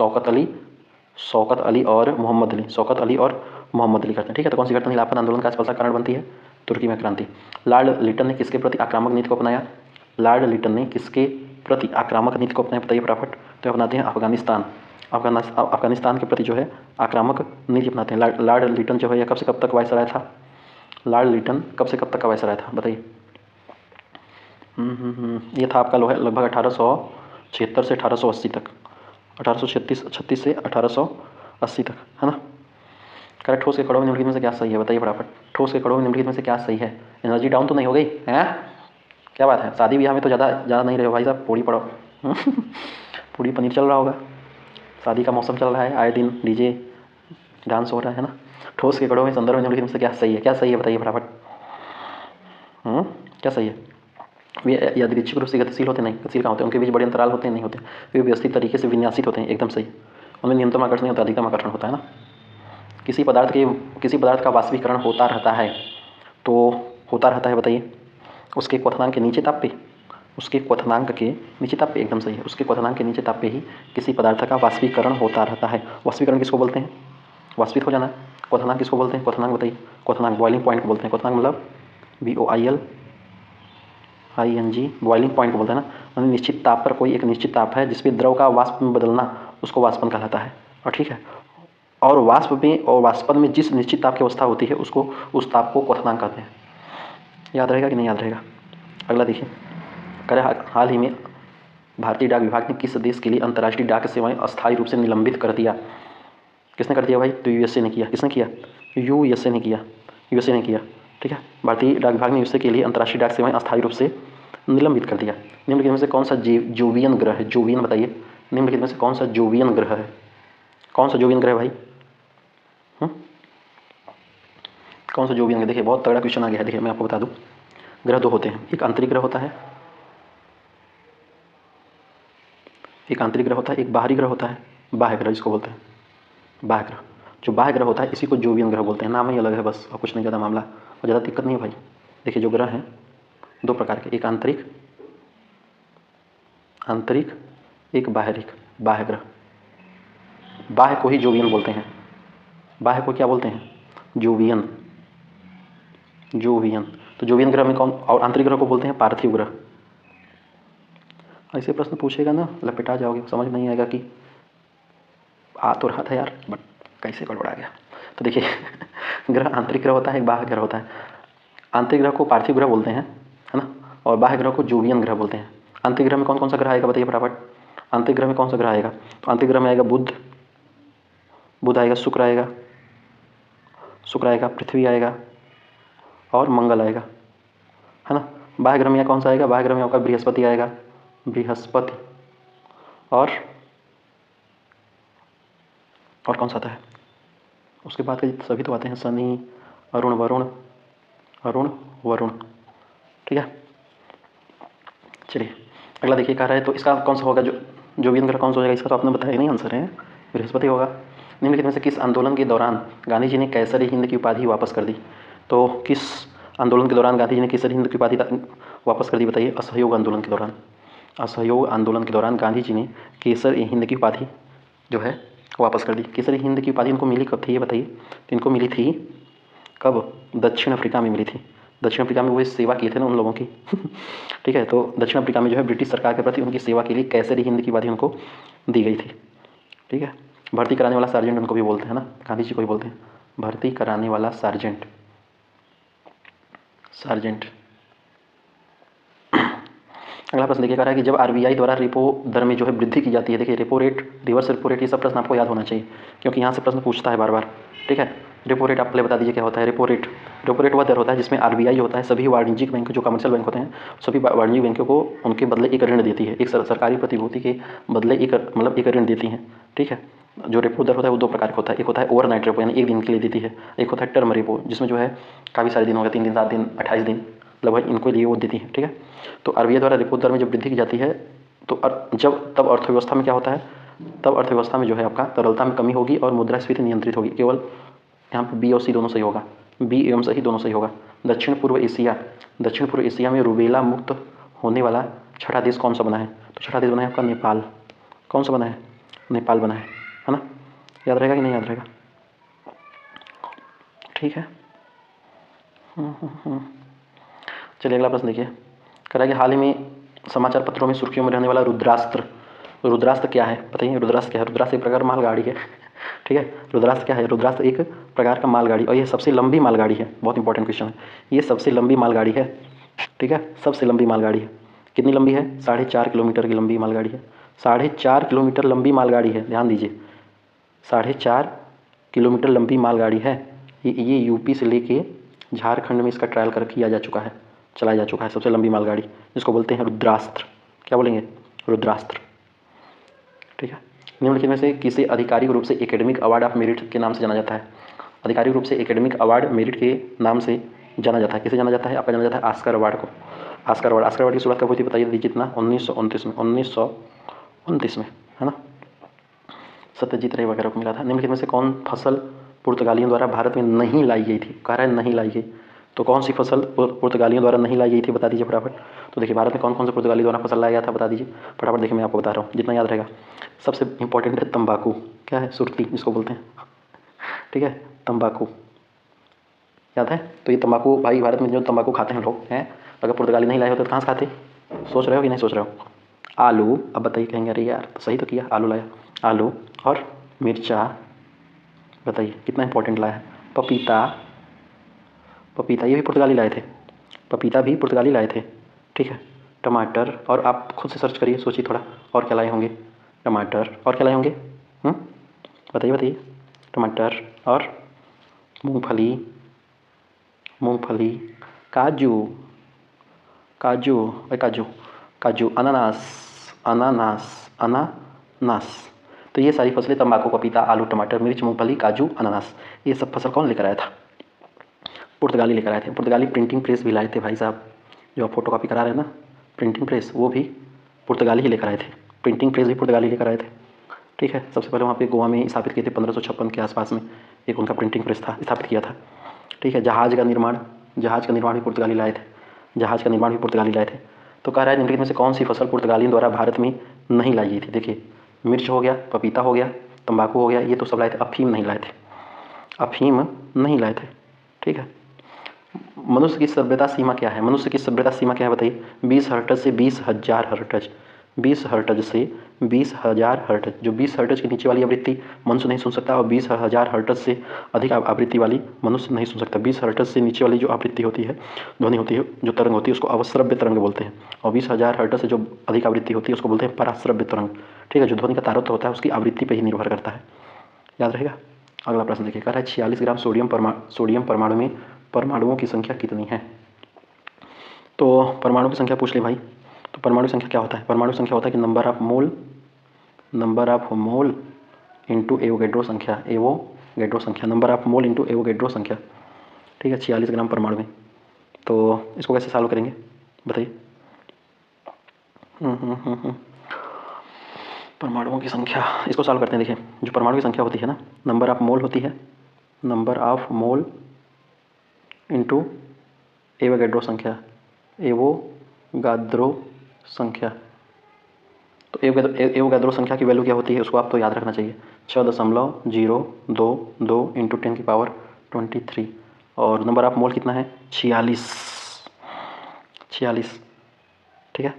शौकत अली और मोहम्मद अली करते हैं। ठीक है, तो कौन सी घटना खिलाफत आंदोलन का असफलता कारण बनती है? तुर्की में क्रांति। लॉर्ड लिटन ने किसके प्रति आक्रामक नीति को अपनाया? लॉर्ड लिटन ने किसके प्रति आक्रामक नीति को अपनाया बताइए फटाफट। तो अपनाते हैं अफगानिस्तान के प्रति जो है आक्रामक नीति अपनाते हैं। लॉर्ड लिटन जो है यह कब से कब तक वायसराय था? लॉर्ड लिटन कब से कब तक का वायसराय था बताइए। ये था आपका लगभग 1876 से 1880 तक, 1836 से 1880 तक, है ना। करेक्ट। ठोस के कड़ों में निम्नलिखित में से क्या सही है बताइए फटाफट। ठोस के कड़ों में निम्नलिखित में से क्या सही है? एनर्जी डाउन तो नहीं हो गई है? क्या बात है, शादी ब्याह में तो ज़्यादा नहीं रहे हो भाई साहब, पूड़ी पड़ो। पूड़ी पनीर चल रहा होगा, शादी का मौसम चल रहा है, आए दिन डीजे डांस हो रहा है ना। ठोस के कड़ों में संदर्भ में निम्नलिखित में से क्या सही है, क्या सही है बताइए फटाफट। क्या सही है। वे यादृच्छिक रूप से गतिशील होते नहीं, गतिशील कहाँ होते हैं, उनके बीच बड़े अंतराल होते हैं, नहीं होते। वे व्यवस्थित तरीके से विन्यासित होते हैं, एकदम सही। उनमें न्यूनतम आकर्षण नहीं होता, अधिकतम आकर्षण होता है ना। किसी पदार्थ का वाष्पीकरण होता रहता है, तो होता रहता है बताइए, उसके क्वथनांक के नीचे ताप पे, उसके क्वथनांक के नीचे ताप पे, एकदम सही है, उसके क्वथनांक के नीचे ताप पे ही किसी पदार्थ का वाष्पीकरण होता रहता है। वाष्पीकरण किसको बोलते हैं, वाष्पित हो जाना। क्वथनांक किसको बोलते हैं, क्वथनांक बताइए। क्वथनांक बॉइलिंग पॉइंट को बोलते हैं, क्वथनांक मतलब BOILING बॉइलिंग पॉइंट को बोलते हैं ना। निश्चित ताप पर कोई एक निश्चित ताप है जिस पे द्रव का वाष्प में बदलना, उसको वाष्पन कहलाता है। और ठीक है, और वाष्पन में जिस निश्चित ताप की अवस्था होती है उसको, उस ताप को क्वथनांक कहते हैं। याद रहेगा कि नहीं याद रहेगा। अगला देखिए, हाल ही में भारतीय डाक विभाग ने किस देश के लिए अंतर्राष्ट्रीय डाक सेवाएं अस्थायी रूप से निलंबित कर दिया। किसने कर दिया भाई, तो USA ने किया। किसने किया, USA ने किया, USA ने किया। ठीक है, भारतीय डाक विभाग ने USA के लिए अंतर्राष्ट्रीय डाक सेवाएं अस्थायी रूप से निलंबित कर दिया। निम्नलिखित में से कौन सा जोवियन ग्रह है, जोवियन बताइए, निम्नलिखित में से कौन सा जोवियन ग्रह है, कौन सा जोवियन ग्रह भाई। कौन सा जोवियन ग्रह, देखिए बहुत तगड़ा क्वेश्चन आ गया है। देखिए मैं आपको बता दूं, ग्रह दो होते हैं, एक आंतरिक ग्रह होता है, एक आंतरिक ग्रह होता है, एक बाहरी ग्रह होता है, बाह्य ग्रह जिसको बोलते हैं, बाह्य ग्रह। जो बाह्य ग्रह होता है इसी को जोवियन ग्रह बोलते हैं, नाम ही अलग है बस, और कुछ नहीं ज़्यादा मामला, और ज़्यादा दिक्कत नहीं है भाई। देखिए जो ग्रह हैं दो प्रकार के, एक आंतरिक, एक बाहरिक, बाह्य ग्रह। बाह्य को ही जोवियन बोलते हैं, बाह्य को क्या बोलते हैं, जोवियन, जोवियन। तो जोवियन ग्रह में कौन, और आंतरिक ग्रह को बोलते हैं पार्थिव ग्रह। ऐसे प्रश्न पूछेगा ना लपेटा जाओगे, समझ नहीं आएगा कि आ तो रहा था यार बट कैसे गड़बड़ा गया। तो देखिए ग्रह आंतरिक ग्रह होता है, एक बाह्य ग्रह होता है। आंतरिक ग्रह को पार्थिव ग्रह बोलते हैं, है ना, और बाह्य ग्रह को जोवियन ग्रह बोलते हैं। आंतरिक ग्रह में कौन कौन सा ग्रह आएगा बताइए फटाफट। आंतरिक ग्रह में कौन सा ग्रह आएगा, तो आंतरिक ग्रह में आएगा बुध आएगा, शुक्र आएगा, पृथ्वी आएगा और मंगल आएगा, है ना। बाह्य ग्रह में कौन सा आएगा, बाह्य ग्रह में आपका बृहस्पति आएगा, बृहस्पति, और कौन सा आता है, उसके बाद के सभी तो आते हैं, शनि, अरुण वरुण। ठीक है, चलिए अगला देखिए, कह रहा है तो इसका कौन सा होगा, जो जोवियन ग्रह कौन सा हो जाएगा, इसका तो आपने बताया नहीं आंसर है, बृहस्पति होगा। निम्नलिखित में से किस आंदोलन के दौरान गांधी जी ने कैसर हिंद की उपाधि वापस कर दी। तो किस आंदोलन के दौरान गांधी जी ने केसर हिंद की उपाधि वापस कर दी बताइए। असहयोग आंदोलन के दौरान, असहयोग आंदोलन के दौरान गांधी जी ने केसर हिंद की उपाधि जो है वापस कर दी। केसर हिंद की उपाधि इनको मिली कब थी ये बताइए। तो इनको मिली थी कब, दक्षिण अफ्रीका में मिली थी। दक्षिण अफ्रीका में वो सेवा किए थे ना उन लोगों की ठीक है, तो दक्षिण अफ्रीका में जो है ब्रिटिश सरकार के प्रति उनकी सेवा के लिए कैसर हिंद की उपाधि उनको दी गई थी। ठीक है, भर्ती कराने वाला सार्जेंट उनको भी बोलते हैं ना, गांधी जी को भी बोलते हैं भर्ती कराने वाला सार्जेंट। अगला प्रश्न देखिए, कह रहा है कि जब RBI द्वारा रेपो दर में जो है वृद्धि की जाती है, देखिए repo rate, reverse repo rate, ये सब प्रश्न आपको याद होना चाहिए क्योंकि यहाँ से प्रश्न पूछता है बार बार। ठीक है, रेपो रेट आप पहले बता दीजिए क्या होता है। रेपो रेट वह दर होता है जिसमें RBI होता है सभी वाणिज्यिक बैंक जो कमर्शियल बैंक होते हैं, सभी वाणिज्यिक बैंकों को उनके बदले एक ऋण देती है, एक सरकारी प्रतिभूति के बदले एक ऋण देती है। ठीक है, जो रेपो दर होता है वो दो प्रकार का होता है, एक होता है ओवरनाइट रेपो यानी एक दिन के लिए देती है, एक होता है टर्म रेपो जिसमें जो है काफ़ी सारे दिन हो गए, 3 दिन, 7 दिन, 28 दिन लगभग इनको लिए वो देती है। ठीक है, तो RBI द्वारा रेपो दर में जब वृद्धि की जाती है तो तब अर्थव्यवस्था में क्या होता है, तब अर्थव्यवस्था में जो है आपका तरलता में कमी होगी और मुद्रास्फीति नियंत्रित होगी। केवल यहाँ पे B और C दोनों सही होगा, B एवं सही दोनों सही होगा। दक्षिण पूर्व एशिया में रूबेला मुक्त होने वाला छठा देश कौन सा बना है, तो छठा देश बना है आपका नेपाल। कौन सा बना है, नेपाल बना है ना। याद रहेगा कि नहीं याद रहेगा। ठीक है, चलिए अगला प्रश्न देखिए, कह रहा है कि हाल ही में समाचार पत्रों में सुर्खियों में रहने वाला रुद्रास्त्र क्या है बताइए। रुद्रास्त्र क्या है, रुद्रास्त्र एक प्रकार मालगाड़ी है ठीक है, रुद्रास्त्र क्या है, रुद्रास्त्र एक प्रकार का मालगाड़ी, और ये सबसे लंबी मालगाड़ी है, बहुत इंपॉर्टेंट क्वेश्चन है, ये सबसे लंबी मालगाड़ी है। ठीक है, सबसे लंबी मालगाड़ी है, कितनी लंबी है, 4.5 किलोमीटर की लंबी मालगाड़ी है, 4.5 किलोमीटर लंबी मालगाड़ी है, ध्यान दीजिए 4.5 किलोमीटर लंबी मालगाड़ी है। ये यूपी से लेके झारखंड में इसका ट्रायल किया जा चुका है, चलाया जा चुका है, सबसे लंबी मालगाड़ी, जिसको बोलते हैं रुद्रास्त्र। क्या बोलेंगे? रुद्रास्त्र। ठीक है। निम्नलिखित में से किसे आधिकारिक रूप से एकेडमिक अवार्ड ऑफ मेरिट के नाम से जाना जाता है? आधिकारिक रूप से एकेडमिक अवार्ड मेरिट के नाम से जाना जाता है। किसे जाना जाता है? आपका जाना जाता है ऑस्कर अवार्ड को। ऑस्कर अवार्ड की शुरुआत कब हुई थी बताइए? दीजिए कितना? 1929 में, 1929 में, है ना। सत्यजीत रे वगैरह को मिला था। निम्नलिखित में से कौन फसल पुर्तगालियों द्वारा भारत में नहीं लाई गई थी? कह रहा है नहीं लाई गई, तो कौन सी फसल पुर्तगालियों द्वारा नहीं लाई गई थी बता दीजिए फटाफट। तो देखिए भारत में कौन कौन से पुर्तगाली द्वारा फसल लाया गया था बता दीजिए फटाफट। देखिए मैं आपको बता रहा हूँ, जितना याद रहेगा। सबसे इंपॉर्टेंट है तंबाकू, क्या है? सुर्ती जिसको बोलते हैं, ठीक है, तंबाकू याद है। तो ये तंबाकू भाई, भारत में जो तंबाकू खाते हैं लोग हैं, अगर पुर्तगाली नहीं लाए होते तो कहाँ से खाते? सोच रहे हो कि नहीं सोच रहे हो? आलू, अब बताइए, कहेंगे अरे यार तो सही तो किया, आलू लाया, आलू और मिर्चा, बताइए कितना इंपॉर्टेंट लाया है। पपीता, पपीता ये भी पुर्तगाली लाए थे, पपीता भी पुर्तगाली लाए थे, ठीक है। टमाटर, और आप खुद से सर्च करिए, सोचिए थोड़ा, और क्या लाए होंगे? टमाटर और क्या लाए होंगे? बताइए बताइए। टमाटर और मूंगफली, मूंगफली, काजू, काजू काजू, काजू, अनानास, अनानास, अनानास। तो ये सारी फसलें तंबाकू, पपीता, आलू, टमाटर, मिर्च, मूंगफली, काजू, अनानास, ये सब फसल कौन लेकर आया था? पुर्तगाली लेकर आए थे। पुर्तगाली प्रिंटिंग प्रेस भी लाए थे भाई साहब, जो आप फोटो कॉपी करा रहे हैं ना, प्रिंटिंग प्रेस, वो भी पुर्तगाली ही लेकर आए थे। प्रिंटिंग प्रेस भी पुर्तगाली लेकर आए थे, ठीक है। सबसे पहले वहाँ पे गोवा में स्थापित किए थे 1556 के आसपास में, एक उनका प्रिंटिंग प्रेस था, स्थापित किया था, ठीक है। जहाज़ का निर्माण भी पुर्तगाली लाए थे, जहाज़ का निर्माण भी पुर्तगाली लाए थे। तो कह रहा है निम्नलिखित में से कौन सी फसल पुर्तगालियों द्वारा भारत में नहीं लाई गई थी? देखिए मिर्च हो गया, पपीता हो गया, तंबाकू हो गया, ये तो सब लाए थे। अफीम नहीं लाए थे, अफीम नहीं लाए थे, ठीक है। मनुष्य की सभ्यता सीमा क्या है? मनुष्य की सभ्यता सीमा क्या है बताइए? 20 हर्ट्ज से 20,000 हर्ट्ज, 20 हर्ट्ज से 20,000 हर्ट्ज। जो 20 हर्ट्ज की नीचे वाली आवृत्ति मनुष्य नहीं सुन सकता, और 20,000 हर्ट्ज से अधिक आवृत्ति वाली मनुष्य नहीं सुन सकता। 20 हर्ट्ज से नीचे वाली जो आवृत्ति होती है, ध्वनि होती है, जो तरंग होती है, उसको अवश्रव्य तरंग बोलते हैं। और 20,000 हर्ट्ज से जो अधिक आवृत्ति होती है उसको बोलते हैं पराश्रव्य तरंग, ठीक है। जो ध्वनि का तारतम्य होता है उसकी आवृत्ति पर ही निर्भर करता है, याद रहेगा। अगला प्रश्न देखिए, कह रहा है 46 ग्राम सोडियम परमाणु में परमाणुओं की संख्या कितनी है? तो परमाणु की संख्या पूछ ले भाई, तो परमाणु की संख्या क्या होता है? परमाणु संख्या होता है कि number of mole into Avogadro संख्या, एवोगैड्रो संख्या, number of mole into Avogadro संख्या, ठीक है। 46 ग्राम परमाणु में, तो इसको कैसे सॉल्व करेंगे बताइए? परमाणुओं की संख्या, इसको सॉल्व करते हैं। देखिए जो परमाणु की संख्या होती है ना, नंबर ऑफ मोल होती है, number of mole into Avogadro संख्या, एवोगाद्रो संख्या। तो एवोगाद्रो संख्या की वैल्यू क्या होती है उसको आपको याद रखना चाहिए, 6.022 इंटू 10 की पावर 23। और नंबर ऑफ मोल कितना है? 46, ठीक है।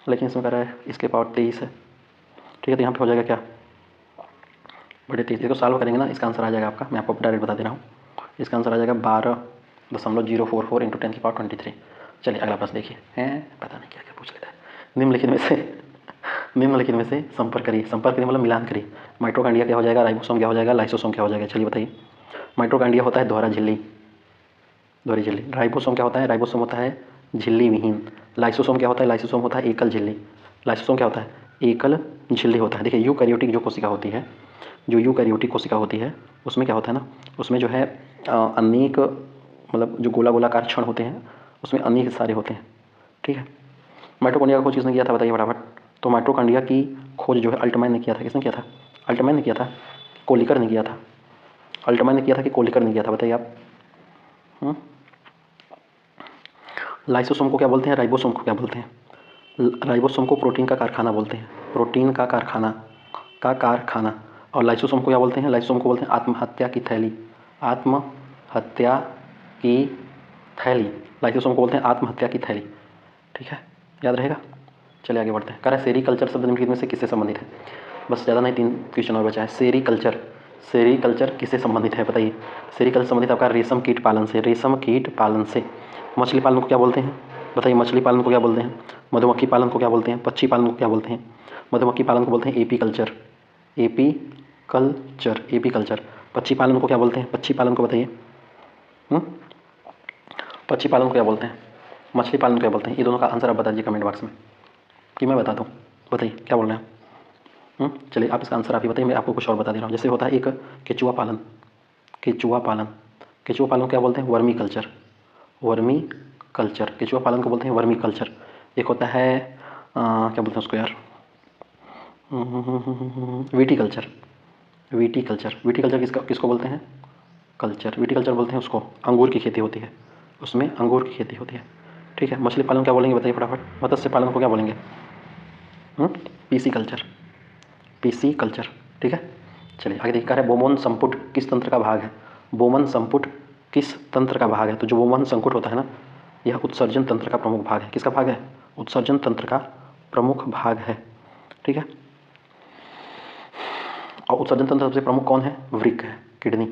लेकिन इसमें कह रहा है इसके पावर 23 है, ठीक है। तो यहाँ पे हो जाएगा क्या? बड़े 23। इसको सॉल्व करेंगे ना, इसका आंसर आ जाएगा आपका, मैं आपको डायरेक्ट बता दे रहा हूँ, इसका आंसर आ जाएगा 12.044 इंटू 10 की पावर 23। चलिए अगला प्रश्न देखिए, हैं पता नहीं क्या क्या पूछ लेता है। निम्नलिखित में से संपर्क करिए, संपर्क करिए मतलब मिलान करिए। माइटोकॉन्ड्रिया क्या हो जाएगा? राइबोसोम क्या हो जाएगा? लाइसोसोम क्या हो जाएगा? चलिए बताइए। माइटोकॉन्ड्रिया होता है दोहरी झिल्ली। राइबोसोम क्या होता है? राइबोसोम होता है झिल्ली विहीन। लाइसोसोम क्या होता है? लाइसोसोम होता है एकल झिल्ली। लाइसोसोम क्या होता है? एकल झिल्ली होता है। देखिए यूकैरियोटिक जो कोशिका होती है, जो यूकैरियोटिक कोशिका होती है, उसमें क्या होता है ना, उसमें जो है अनेक, मतलब जो गोलाकार क्षण होते हैं उसमें अनेक सारे होते हैं, ठीक है। माइटोकॉन्ड्रिया का खोज किसने किया था बताइए फटाफट? तो माइटोकॉन्ड्रिया की खोज जो है अल्टमैन ने किया था। किसने किया था? अल्टमैन ने किया था, कोलिकर ने किया था। अल्टमैन ने किया था कि कोलिकर ने किया था बताइए आप? लाइसोसोम को क्या बोलते हैं? राइबोसोम को क्या बोलते हैं? राइबोसोम को प्रोटीन का कारखाना बोलते हैं, प्रोटीन का कारखाना। और लाइसोसोम को क्या बोलते हैं? लाइसोसोम को बोलते हैं आत्महत्या की थैली, आत्महत्या की थैली। लाइसोसोम को बोलते हैं आत्महत्या की थैली, ठीक है, याद रहेगा। चलिए आगे बढ़ते हैं। कह रहा है सेरीकल्चर शब्द निम्नलिखित में से किससे संबंधित है? बस ज़्यादा नहीं, 3 क्वेश्चन और बचा है। सेरीकल्चर किससे संबंधित है बताइए? सेरीकल्चर संबंधित आपका रेशम कीट पालन से, रेशम कीट पालन से। मछली पालन को क्या बोलते हैं बताइए? मछली पालन को क्या बोलते हैं? मधुमक्खी पालन को क्या बोलते हैं? पक्षी पालन को क्या बोलते हैं? मधुमक्खी पालन को बोलते हैं एपीकल्चर, एपीकल्चर। पक्षी पालन को क्या बोलते हैं? पक्षी पालन को बताइए, पक्षी पालन को क्या बोलते हैं? मछली पालन क्या बोलते हैं? ये दोनों का आंसर आप बता दीजिए कमेंट बॉक्स में, कि मैं बता दूँ? बताइए क्या बोल रहे हैं? चलिए आप इसका आंसर आप ही बताइए, मैं आपको कुछ और बता दे रहा हूँ। जैसे होता है एक केचुआ पालन, केचुआ पालन, केचुआ पालन क्या बोलते हैं? वर्मी कल्चर, वर्मी कल्चर, केचुआ पालन को बोलते हैं वर्मी कल्चर। एक होता है क्या बोलते हैं उसको यार, VT culture, VT culture, VT culture किसको बोलते हैं? कल्चर, वीटी कल्चर बोलते हैं उसको, अंगूर की खेती होती है, उसमें अंगूर की खेती होती है। ठीक है, मछली पालन क्या बोलेंगे बताइए फटाफट? मत्स्य पालन को क्या बोलेंगे? PC culture, PC culture. ठीक है, चलिए आगे देखिए, कह रहा है बोमन संपुट किस तंत्र का भाग है? बोमन संपुट किस तंत्र का भाग है? तो जो बोमन संकुट होता है ना, यह उत्सर्जन तंत्र का प्रमुख भाग है। किसका भाग है? उत्सर्जन तंत्र का प्रमुख भाग है। ठीक है, और उत्सर्जन तंत्र सबसे प्रमुख कौन है? वृक्क है, किडनी।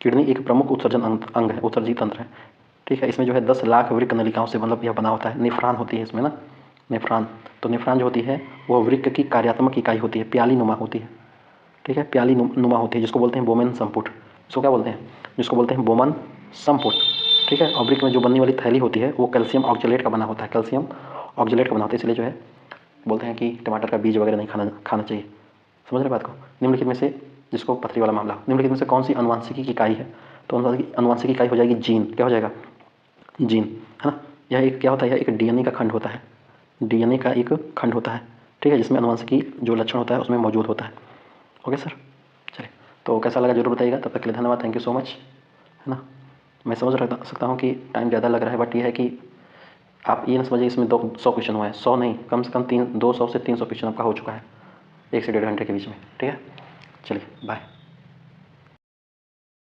किडनी एक प्रमुख उत्सर्जन अंग है, उत्सर्जी तंत्र है। ठीक है, इसमें जो है 10 लाख वृक्क नलिकाओं से मतलब यह बना होता है। नेफ्रॉन होती है इसमें ना, नेफ्रॉन। तो नेफ्रॉन जो होती है वह वृक्क की कार्यात्मक इकाई होती है, प्याली नुमा होती है। ठीक है, प्याली नुमा होती है, जिसको बोलते हैं बोमेन संपुट। इसको क्या बोलते हैं? जिसको बोलते हैं बोमन संपुट। ठीक है, और वृक्क में जो बनने वाली थैली होती है वो कैल्शियम ऑक्जेलेट का बना होता है, कैल्शियम ऑक्जेलेट का बना होता है। इसलिए जो है बोलते हैं कि टमाटर का बीज वगैरह नहीं खाना चाहिए। समझ रहे बात को? निम्नलिखित में से, जिसको पथरी वाला मामला, निम्नलिखित में से कौन सी अनुवांशिकी की इकाई है? तो अनुवांशिकी इकाई हो जाएगी जीन। क्या हो जाएगा? जीन, है ना। यह एक क्या होता है? यह एक डीएनए का खंड होता है, डीएनए का एक खंड होता है। ठीक है, जिसमें अनुवांशिकी जो लक्षण होता है उसमें मौजूद होता है। ओके सर, चलिए, तो कैसा लगा जरूर बताइएगा। तब तक के लिए धन्यवाद, थैंक यू सो मच, है ना। मैं समझ सकता हूँ कि टाइम ज़्यादा लग रहा है, बट ये है कि आप ये ना समझिए इसमें 200 क्वेश्चन हुआ है, 100 नहीं, कम से कम 200 से 300 क्वेश्चन आपका हो चुका है 1 से 1.5 घंटे के बीच में। ठीक है, चलिए बाय।